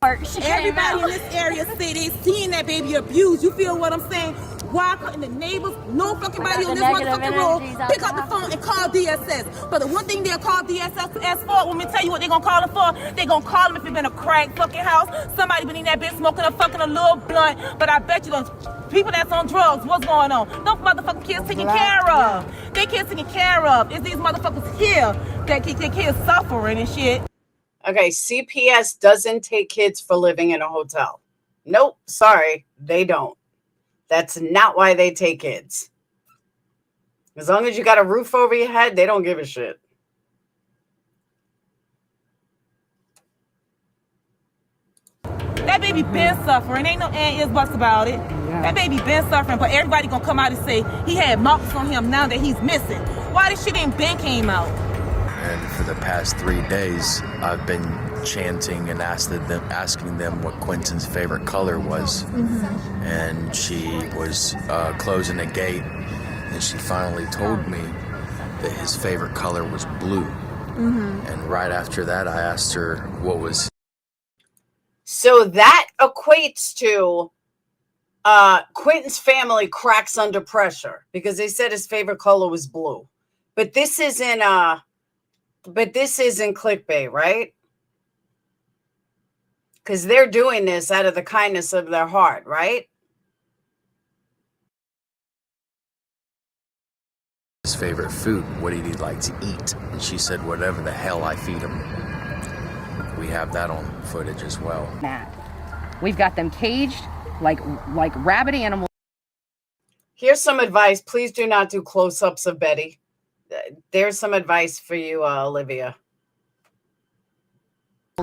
everybody in this area say they seen that baby abused. You feel what I'm saying? Why couldn't the neighbors, no fucking body on this motherfucking road, pick up the phone and call DSS? But the one thing they'll call DSS for, when we tell you what they're gonna call them for, they're gonna call them if it's been a crack fucking house, somebody been in that bitch smoking a little blunt. But I bet you those people that's on drugs, what's going on? Those motherfucking kids taken care of. They kids taken care of. It's these motherfuckers here that keep their kids suffering and shit. Okay, CPS doesn't take kids for living in a hotel. Nope, sorry, they don't. That's not why they take kids. As long as you got a roof over your head, they don't give a shit. That baby been suffering. Ain't no ifs, buts about it. Yeah. That baby been suffering, but everybody gonna come out and say he had marks on him now that he's missing. Why this shit ain't been came out? And for the past 3 days, I've been chanting and asking them what Quinton's favorite color was. Mm-hmm. And she was closing a gate, and she finally told me that his favorite color was blue. And right after that, I asked her what was. So that equates to Quinton's family cracks under pressure because they said his favorite color was blue. But this isn't clickbait, right? Because they're doing this out of the kindness of their heart, right? His favorite food. What did he like to eat? And she said, whatever the hell I feed him. We have that on footage as well. We've got them caged like rabid animals. Here's some advice. Please do not do close-ups of Betty. There's some advice for you, Olivia.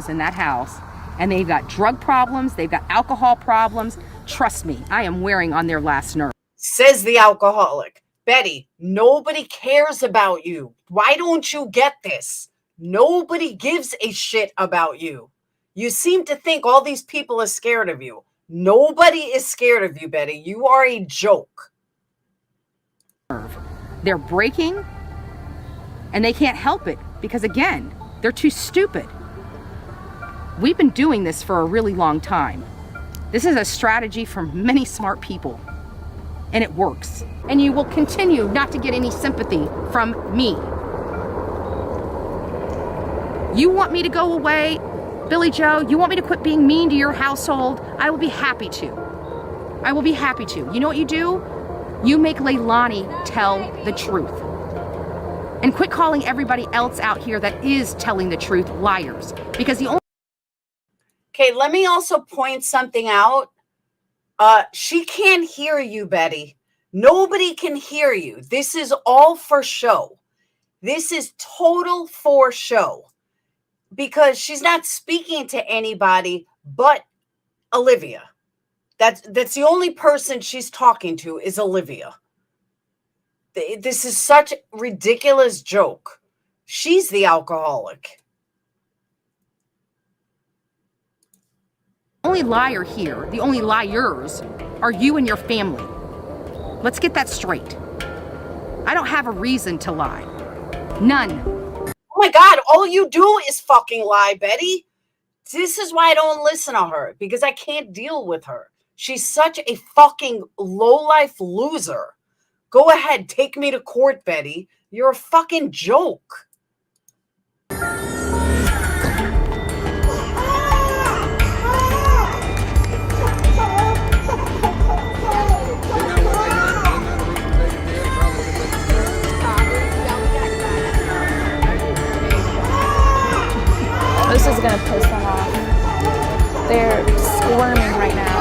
In that house, and they've got drug problems, they've got alcohol problems. Trust me, I am wearing on their last nerve. Says the alcoholic. Betty, nobody cares about you. Why don't you get this? Nobody gives a shit about you. You seem to think all these people are scared of you. Nobody is scared of you, Betty. You are a joke. They're breaking, and they can't help it because, again, they're too stupid. We've been doing this for a really long time. This is a strategy from many smart people, and it works. And you will continue not to get any sympathy from me. You want me to go away, Billy Joe? You want me to quit being mean to your household? I will be happy to. I will be happy to. You know what you do? You make Leilani tell the truth. And quit calling everybody else out here that is telling the truth liars. Because the only... Okay, let me also point something out. She can't hear you, Betty. Nobody can hear you. This is all for show. This is total for show. Because she's not speaking to anybody but Olivia. That's the only person she's talking to is Olivia. This is such a ridiculous joke. She's the alcoholic. The only liar here, the only liars, are you and your family. Let's get that straight. I don't have a reason to lie. None. Oh my God, all you do is fucking lie, Betty. This is why I don't listen to her, because I can't deal with her. She's such a fucking low-life loser. Go ahead, take me to court, Betty. You're a fucking joke. This is gonna piss them off. They're squirming right now.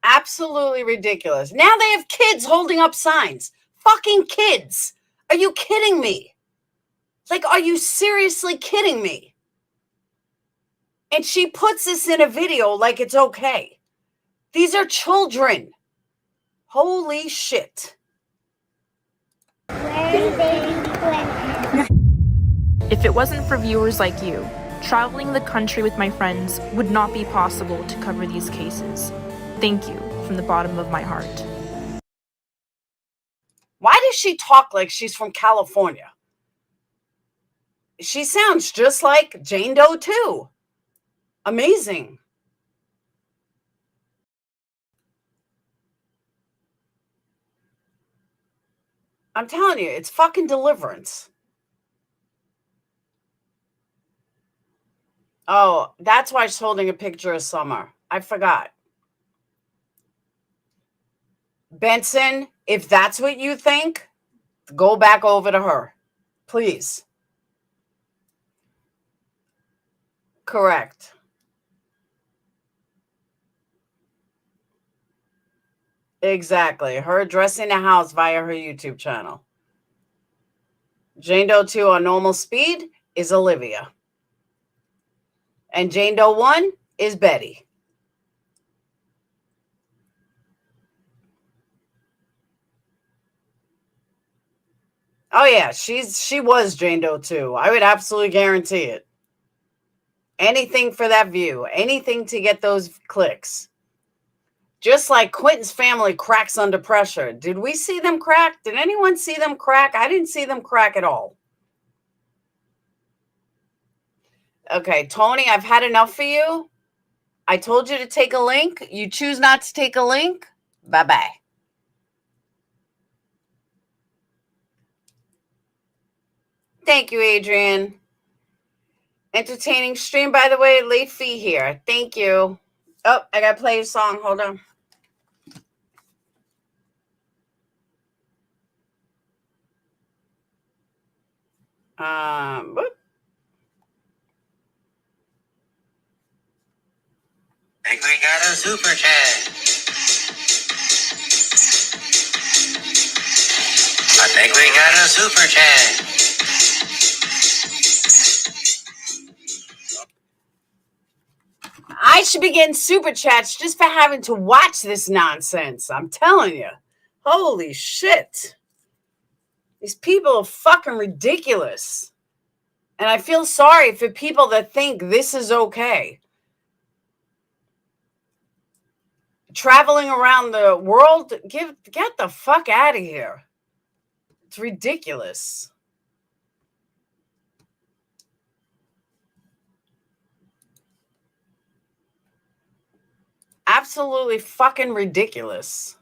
Absolutely ridiculous. Now they have kids holding up signs. Fucking kids. Are you kidding me? Like, are you seriously kidding me? And she puts this in a video like it's okay. These are children. Holy shit. If it wasn't for viewers like you, traveling the country with my friends would not be possible to cover these cases. Thank you from the bottom of my heart. Why does she talk like she's from California? She sounds just like Jane Doe too. Amazing. I'm telling you, it's fucking deliverance. Oh, that's why she's holding a picture of Summer. I forgot. Benson, if that's what you think, go back over to her. Please. Correct. Exactly. Her addressing the house via her YouTube channel. Jane Doe 2 on normal speed is Olivia. And Jane Doe 1 is Betty. Oh yeah, she was Jane Doe 2. I would absolutely guarantee it. Anything for that view. Anything to get those clicks. Just like Quinton's family cracks under pressure. Did we see them crack? Did anyone see them crack? I didn't see them crack at all. Okay, Tony, I've had enough for you. I told you to take a link. You choose not to take a link. Bye-bye. Thank you, Adrian. Entertaining stream, by the way. Late fee here. Thank you. Oh, I got to play a song. Hold on. Whoop. I think we got a super chat. I think we got a super chat. I should be getting super chats just for having to watch this nonsense. I'm telling you. Holy shit. These people are fucking ridiculous. And I feel sorry for people that think this is okay. Traveling around the world, get the fuck out of here. It's ridiculous. Absolutely fucking ridiculous.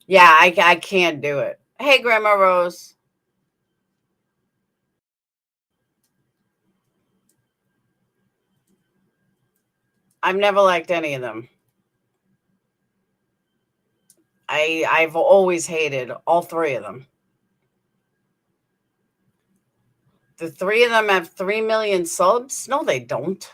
Yeah, I can't do it. Hey, Grandma Rose. I've never liked any of them. I've always hated all three of them. The three of them have 3 million subs? No, they don't.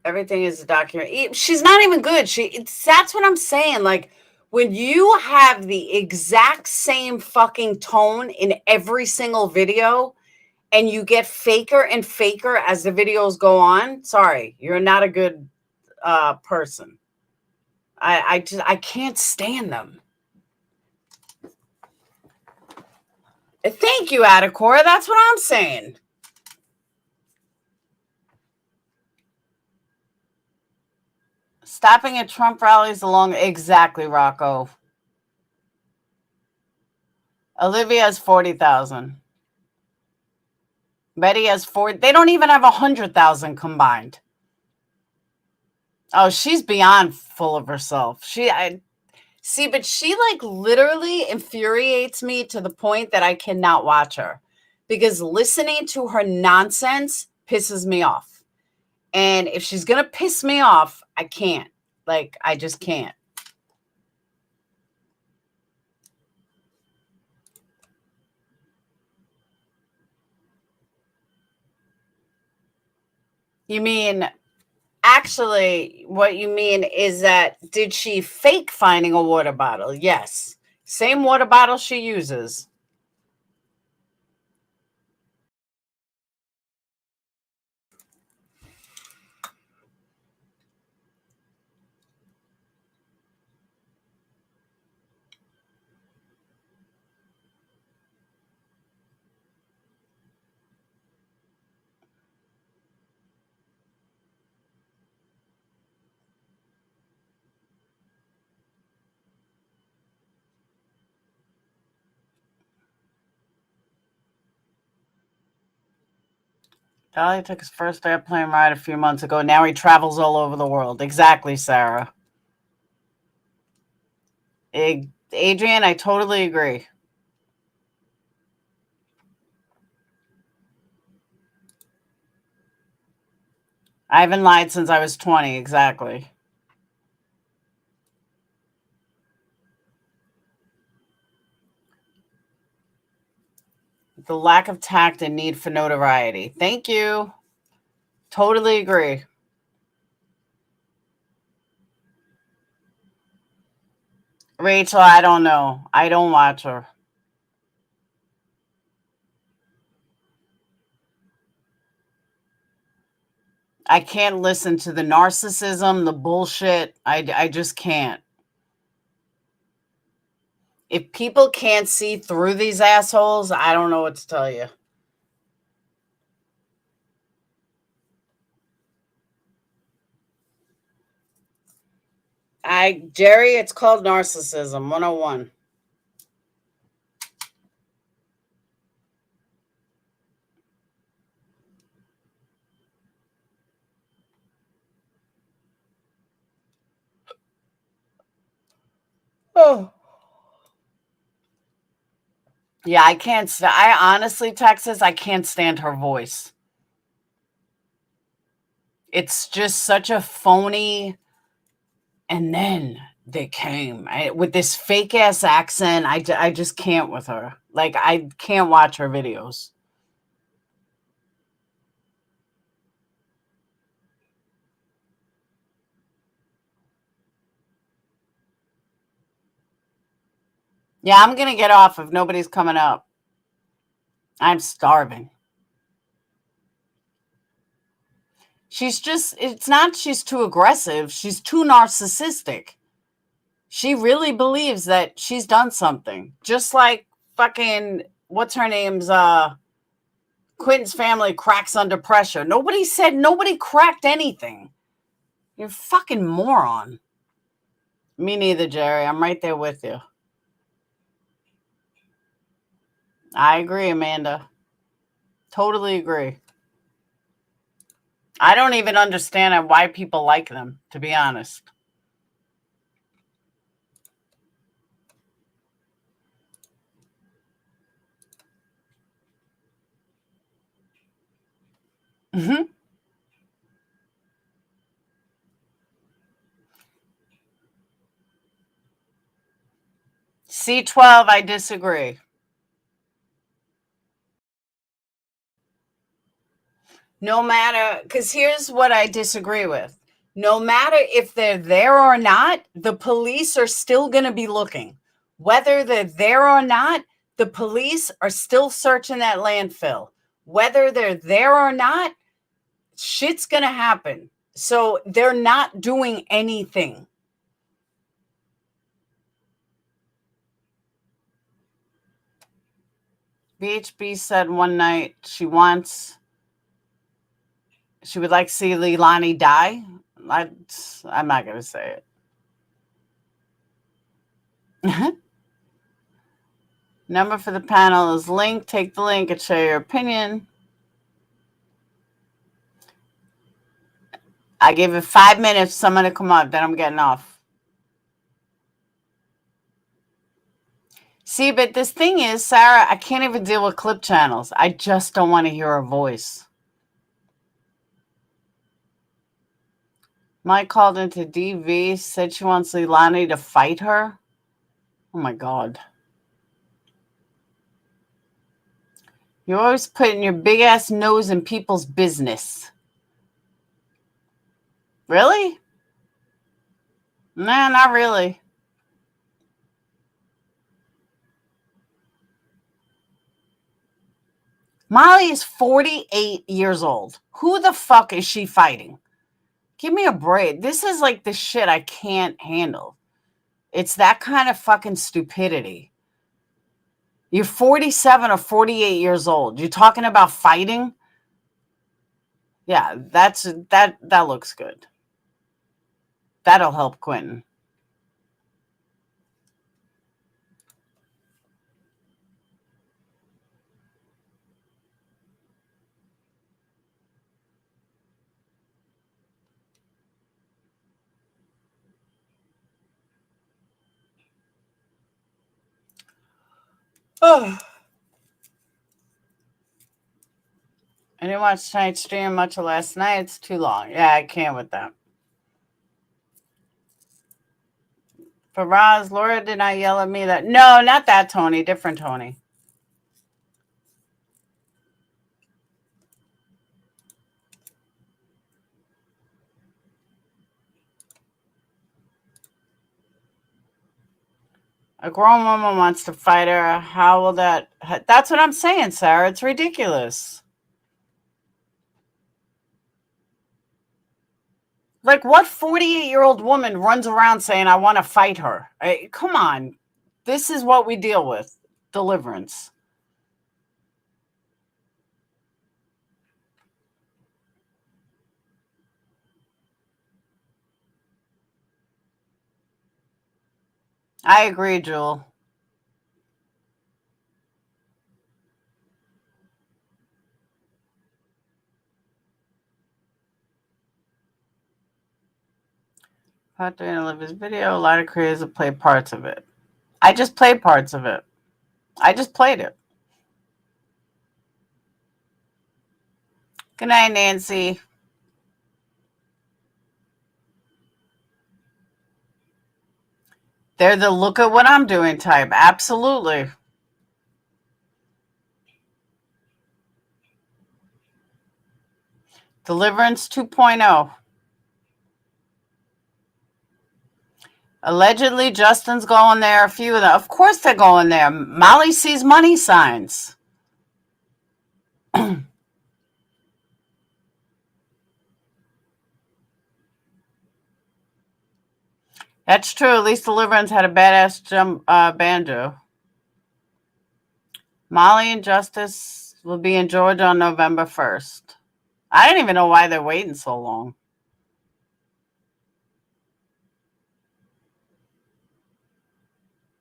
Everything is a document. She's not even good. That's what I'm saying. Like, when you have the exact same fucking tone in every single video and you get faker and faker as the videos go on, sorry, you're not a good person. I can't stand them. Thank you, Adacora. That's what I'm saying. Stopping at Trump rallies along. Exactly, Rocco. Olivia has 40,000. Betty has 40. They don't even have 100,000 combined. Oh, she's beyond full of herself. See, but she like literally infuriates me to the point that I cannot watch her because listening to her nonsense pisses me off. And if she's going to piss me off, I can't. Like, I just can't. You mean, actually, what you mean is that did she fake finding a water bottle? Yes. Same water bottle she uses. Dolly took his first airplane ride a few months ago. Now he travels all over the world. Exactly, Sarah. Adrian, I totally agree. I haven't lied since I was 20. Exactly. The lack of tact and need for notoriety. Thank you. Totally agree. Rachel, I don't know. I don't watch her. I can't listen to the narcissism, the bullshit. I just can't. If people can't see through these assholes, I don't know what to tell you. Jerry, it's called narcissism 101. Oh. Yeah, I can't. I honestly, Texas, I can't stand her voice. It's just such a phony. And then they came with this fake ass accent. I just can't with her. Like, I can't watch her videos. Yeah, I'm going to get off if nobody's coming up. I'm starving. It's not she's too aggressive. She's too narcissistic. She really believes that she's done something. Just like fucking, what's her name's, Quinton's family cracks under pressure. Nobody cracked anything. You're a fucking moron. Me neither, Jerry. I'm right there with you. I agree, Amanda. Totally agree. I don't even understand why people like them, to be honest. Mm-hmm. C12, I disagree. No matter, because here's what I disagree with. No matter if they're there or not, the police are still going to be looking. Whether they're there or not, the police are still searching that landfill. Whether they're there or not, shit's going to happen. So they're not doing anything. BHB said one night she would like to see Leilani die. I'm not going to say it. Number for the panel is link. Take the link and share your opinion. I gave it 5 minutes. Someone to come up. Then I'm getting off. See, but this thing is, Sarah, I can't even deal with clip channels. I just don't want to hear her voice. Mike called into DV, said she wants Leilani to fight her. Oh, my God. You're always putting your big-ass nose in people's business. Really? Nah, not really. Molly is 48 years old. Who the fuck is she fighting? Give me a break. This is like the shit I can't handle. It's that kind of fucking stupidity. You're 47 or 48 years old. You're talking about fighting? Yeah, that looks good. That'll help Quinton. Oh. I didn't watch tonight's stream much of last night. It's too long. Yeah, I can't with that. Faraz, Laura did not yell at me that. No, not that Tony. Different Tony. A grown woman wants to fight her. How will that? That's what I'm saying, Sarah. It's ridiculous. Like, what 48-year-old woman runs around saying, I want to fight her? Come on. This is what we deal with. Deliverance. I agree, Jewel. Part 3 in Olivia's video. A lot of creators have played parts of it. I just played parts of it. I just played it. Good night, Nancy. They're the look at what I'm doing type. Absolutely. Deliverance 2.0. Allegedly, Justin's going there. A few of them. Of course they're going there. Molly sees money signs. That's true. At least Deliverance had a badass banjo. Molly and Justice will be in Georgia on November 1st. I didn't even know why they're waiting so long.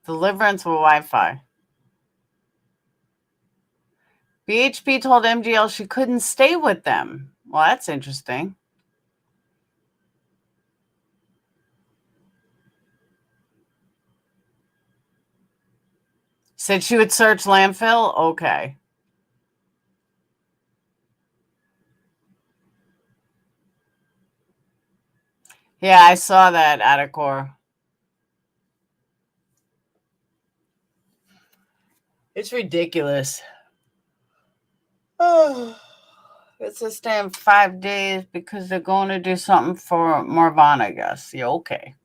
Deliverance with Wi-Fi. BHP told MGL she couldn't stay with them. Well, that's interesting. Said she would search landfill? Okay. Yeah, I saw that, Adacor. It's ridiculous. Oh, it's a stay in 5 days because they're going to do something for Marvana, I guess. Yeah, okay.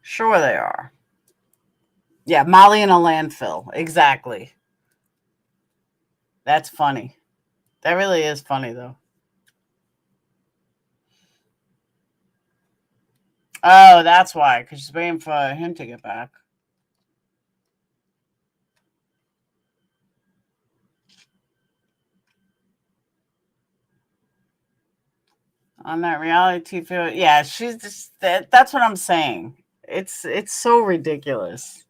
Sure they are. Yeah, Molly in a landfill. Exactly. That's funny. That really is funny, though. Oh, that's why, because she's waiting for him to get back. On that reality TV, yeah, she's just that's what I'm saying. It's so ridiculous.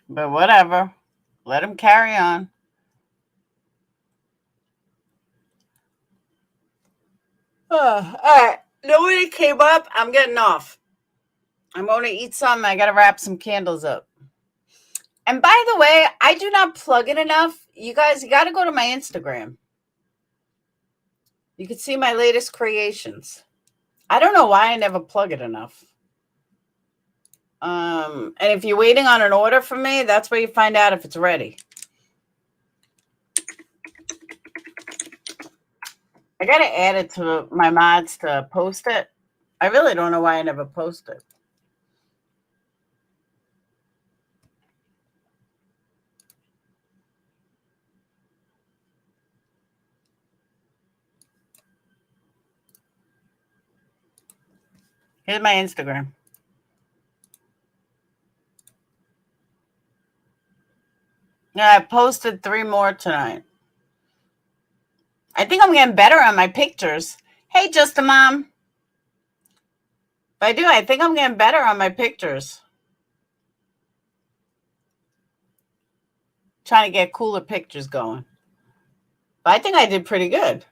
But whatever. Let him carry on. All right. Nobody came up. I'm getting off. I'm going to eat something. I got to wrap some candles up. And by the way, I do not plug it enough. You guys, you got to go to my Instagram. You can see my latest creations. I don't know why I never plug it enough. And if you're waiting on an order from me, that's where you find out if it's ready. I got to add it to my mods to post it. I really don't know why I never post it. Here's my Instagram. Yeah, I posted 3 more tonight. I think I'm getting better on my pictures. Hey, Just a Mom. I think I'm getting better on my pictures. Trying to get cooler pictures going. But I think I did pretty good.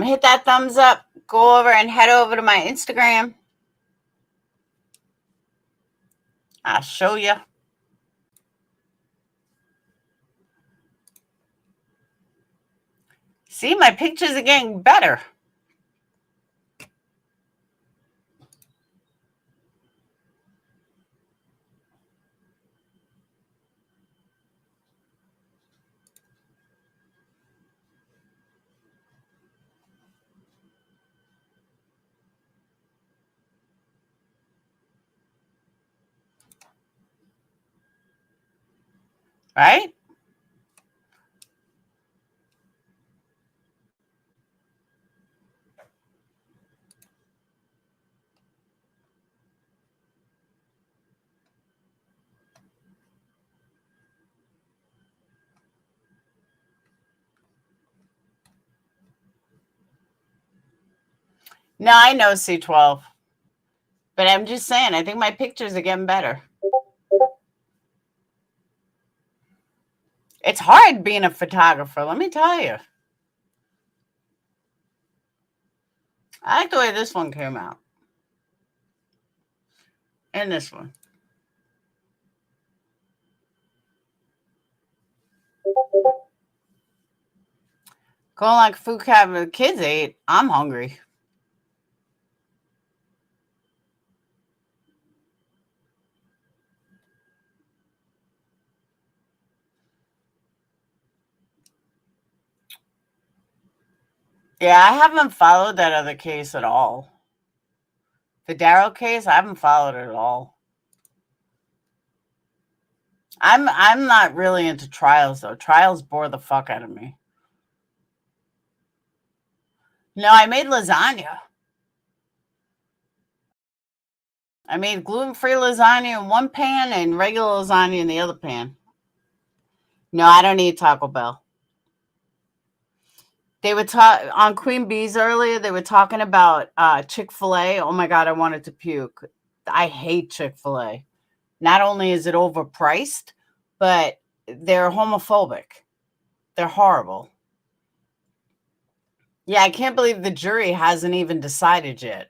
Hit that thumbs up. Go over and head over to my Instagram. I'll show you. See, my pictures are getting better. Right? No, I know C12. But I'm just saying, I think my pictures are getting better. It's hard being a photographer, let me tell you. I like the way this one came out. And this one. Going like food cabinet the kids ate. I'm hungry. Yeah, I haven't followed that other case at all. The Darrow case, I haven't followed it at all. I'm not really into trials though. Trials bore the fuck out of me. No, I made lasagna. I made gluten-free lasagna in one pan and regular lasagna in the other pan. No, I don't eat Taco Bell. They were on Queen Bee's earlier. They were talking about Chick-fil-A. Oh my God, I wanted to puke. I hate Chick-fil-A. Not only is it overpriced, but they're homophobic. They're horrible. Yeah, I can't believe the jury hasn't even decided yet.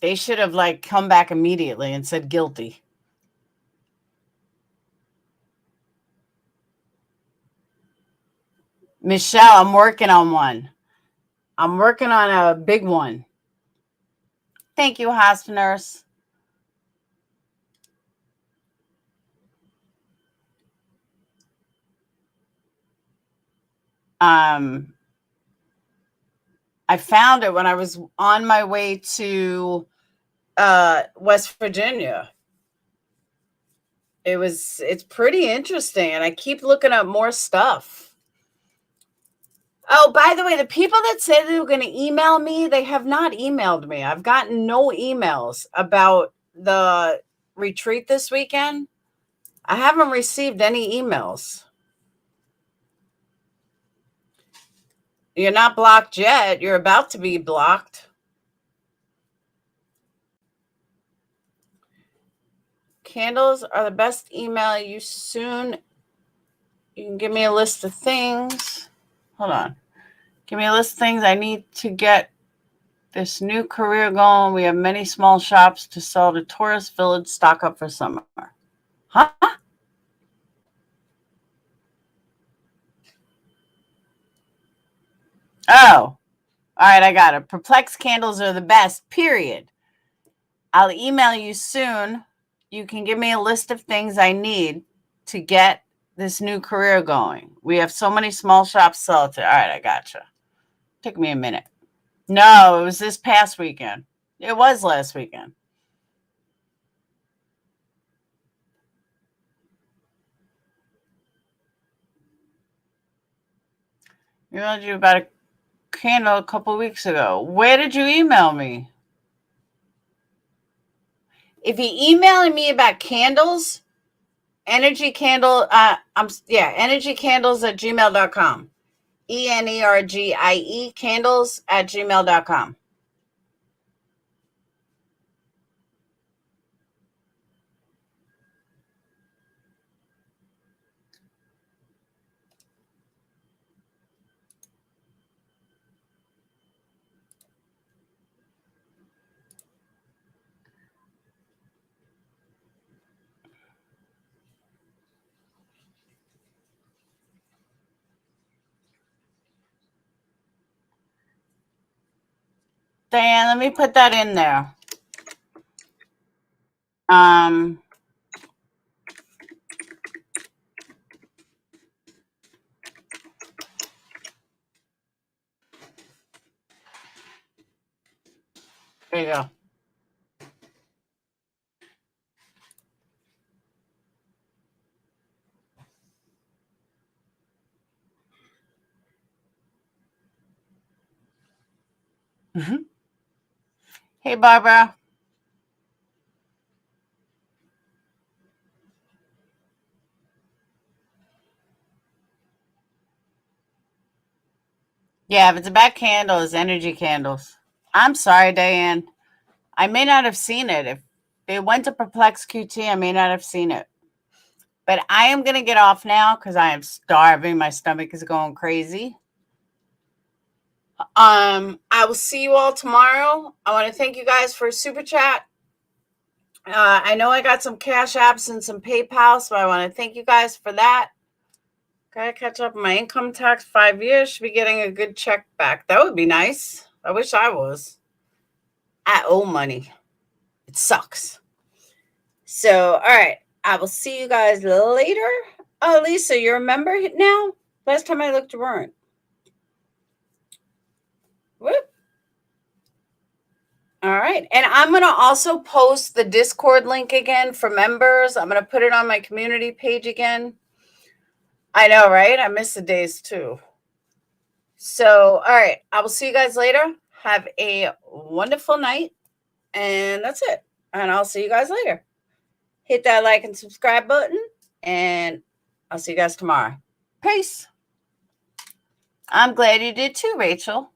They should have come back immediately and said guilty. Michelle, I'm working on one. I'm working on a big one. Thank you, hospice nurse. I found it when I was on my way to West Virginia. It's pretty interesting, and I keep looking up more stuff. Oh, by the way, the people that said they were going to email me, they have not emailed me. I've gotten no emails about the retreat this weekend. I haven't received any emails. You're not blocked yet. You're about to be blocked. Candles are the best. Email you soon. You can give me a list of things. Hold on. Give me a list of things I need to get this new career going. We have many small shops to sell to tourist village. Stock up for summer. Huh? Oh. All right, I got it. Perplex candles are the best, period. I'll email you soon. You can give me a list of things I need to get this new career going. We have so many small shops sell it to. All right, I gotcha. Took me a minute. No, it was this past weekend. It was last weekend. I emailed you about a candle a couple weeks ago. Where did you email me? If you're emailing me about candles, energycandles@gmail.com. ENERGIE candles@gmail.com. Diane, let me put that in there. There you go. Mm-hmm. Hey, Barbara. Yeah, if it's a bad candle, it's energy candles. I'm sorry, Diane. I may not have seen it. If it went to Perplex QT, I may not have seen it. But I am going to get off now because I am starving. My stomach is going crazy. I will see you all tomorrow. I want to thank you guys for a super chat. I know I got some Cash Apps and some PayPal, so I want to thank you guys for that. Gotta catch up on my income tax. 5 years. Should be getting a good check back. That would be nice. I wish I was. I owe money. It sucks. So, all right. I will see you guys later. Oh, Lisa, you remember now? Last time I looked, you weren't. Whoop. All right. And I'm going to also post the Discord link again for members. I'm going to put it on my community page again. I know, right? I miss the days too. So, all right. I will see you guys later. Have a wonderful night. And that's it. And I'll see you guys later. Hit that like and subscribe button. And I'll see you guys tomorrow. Peace. I'm glad you did too, Rachel.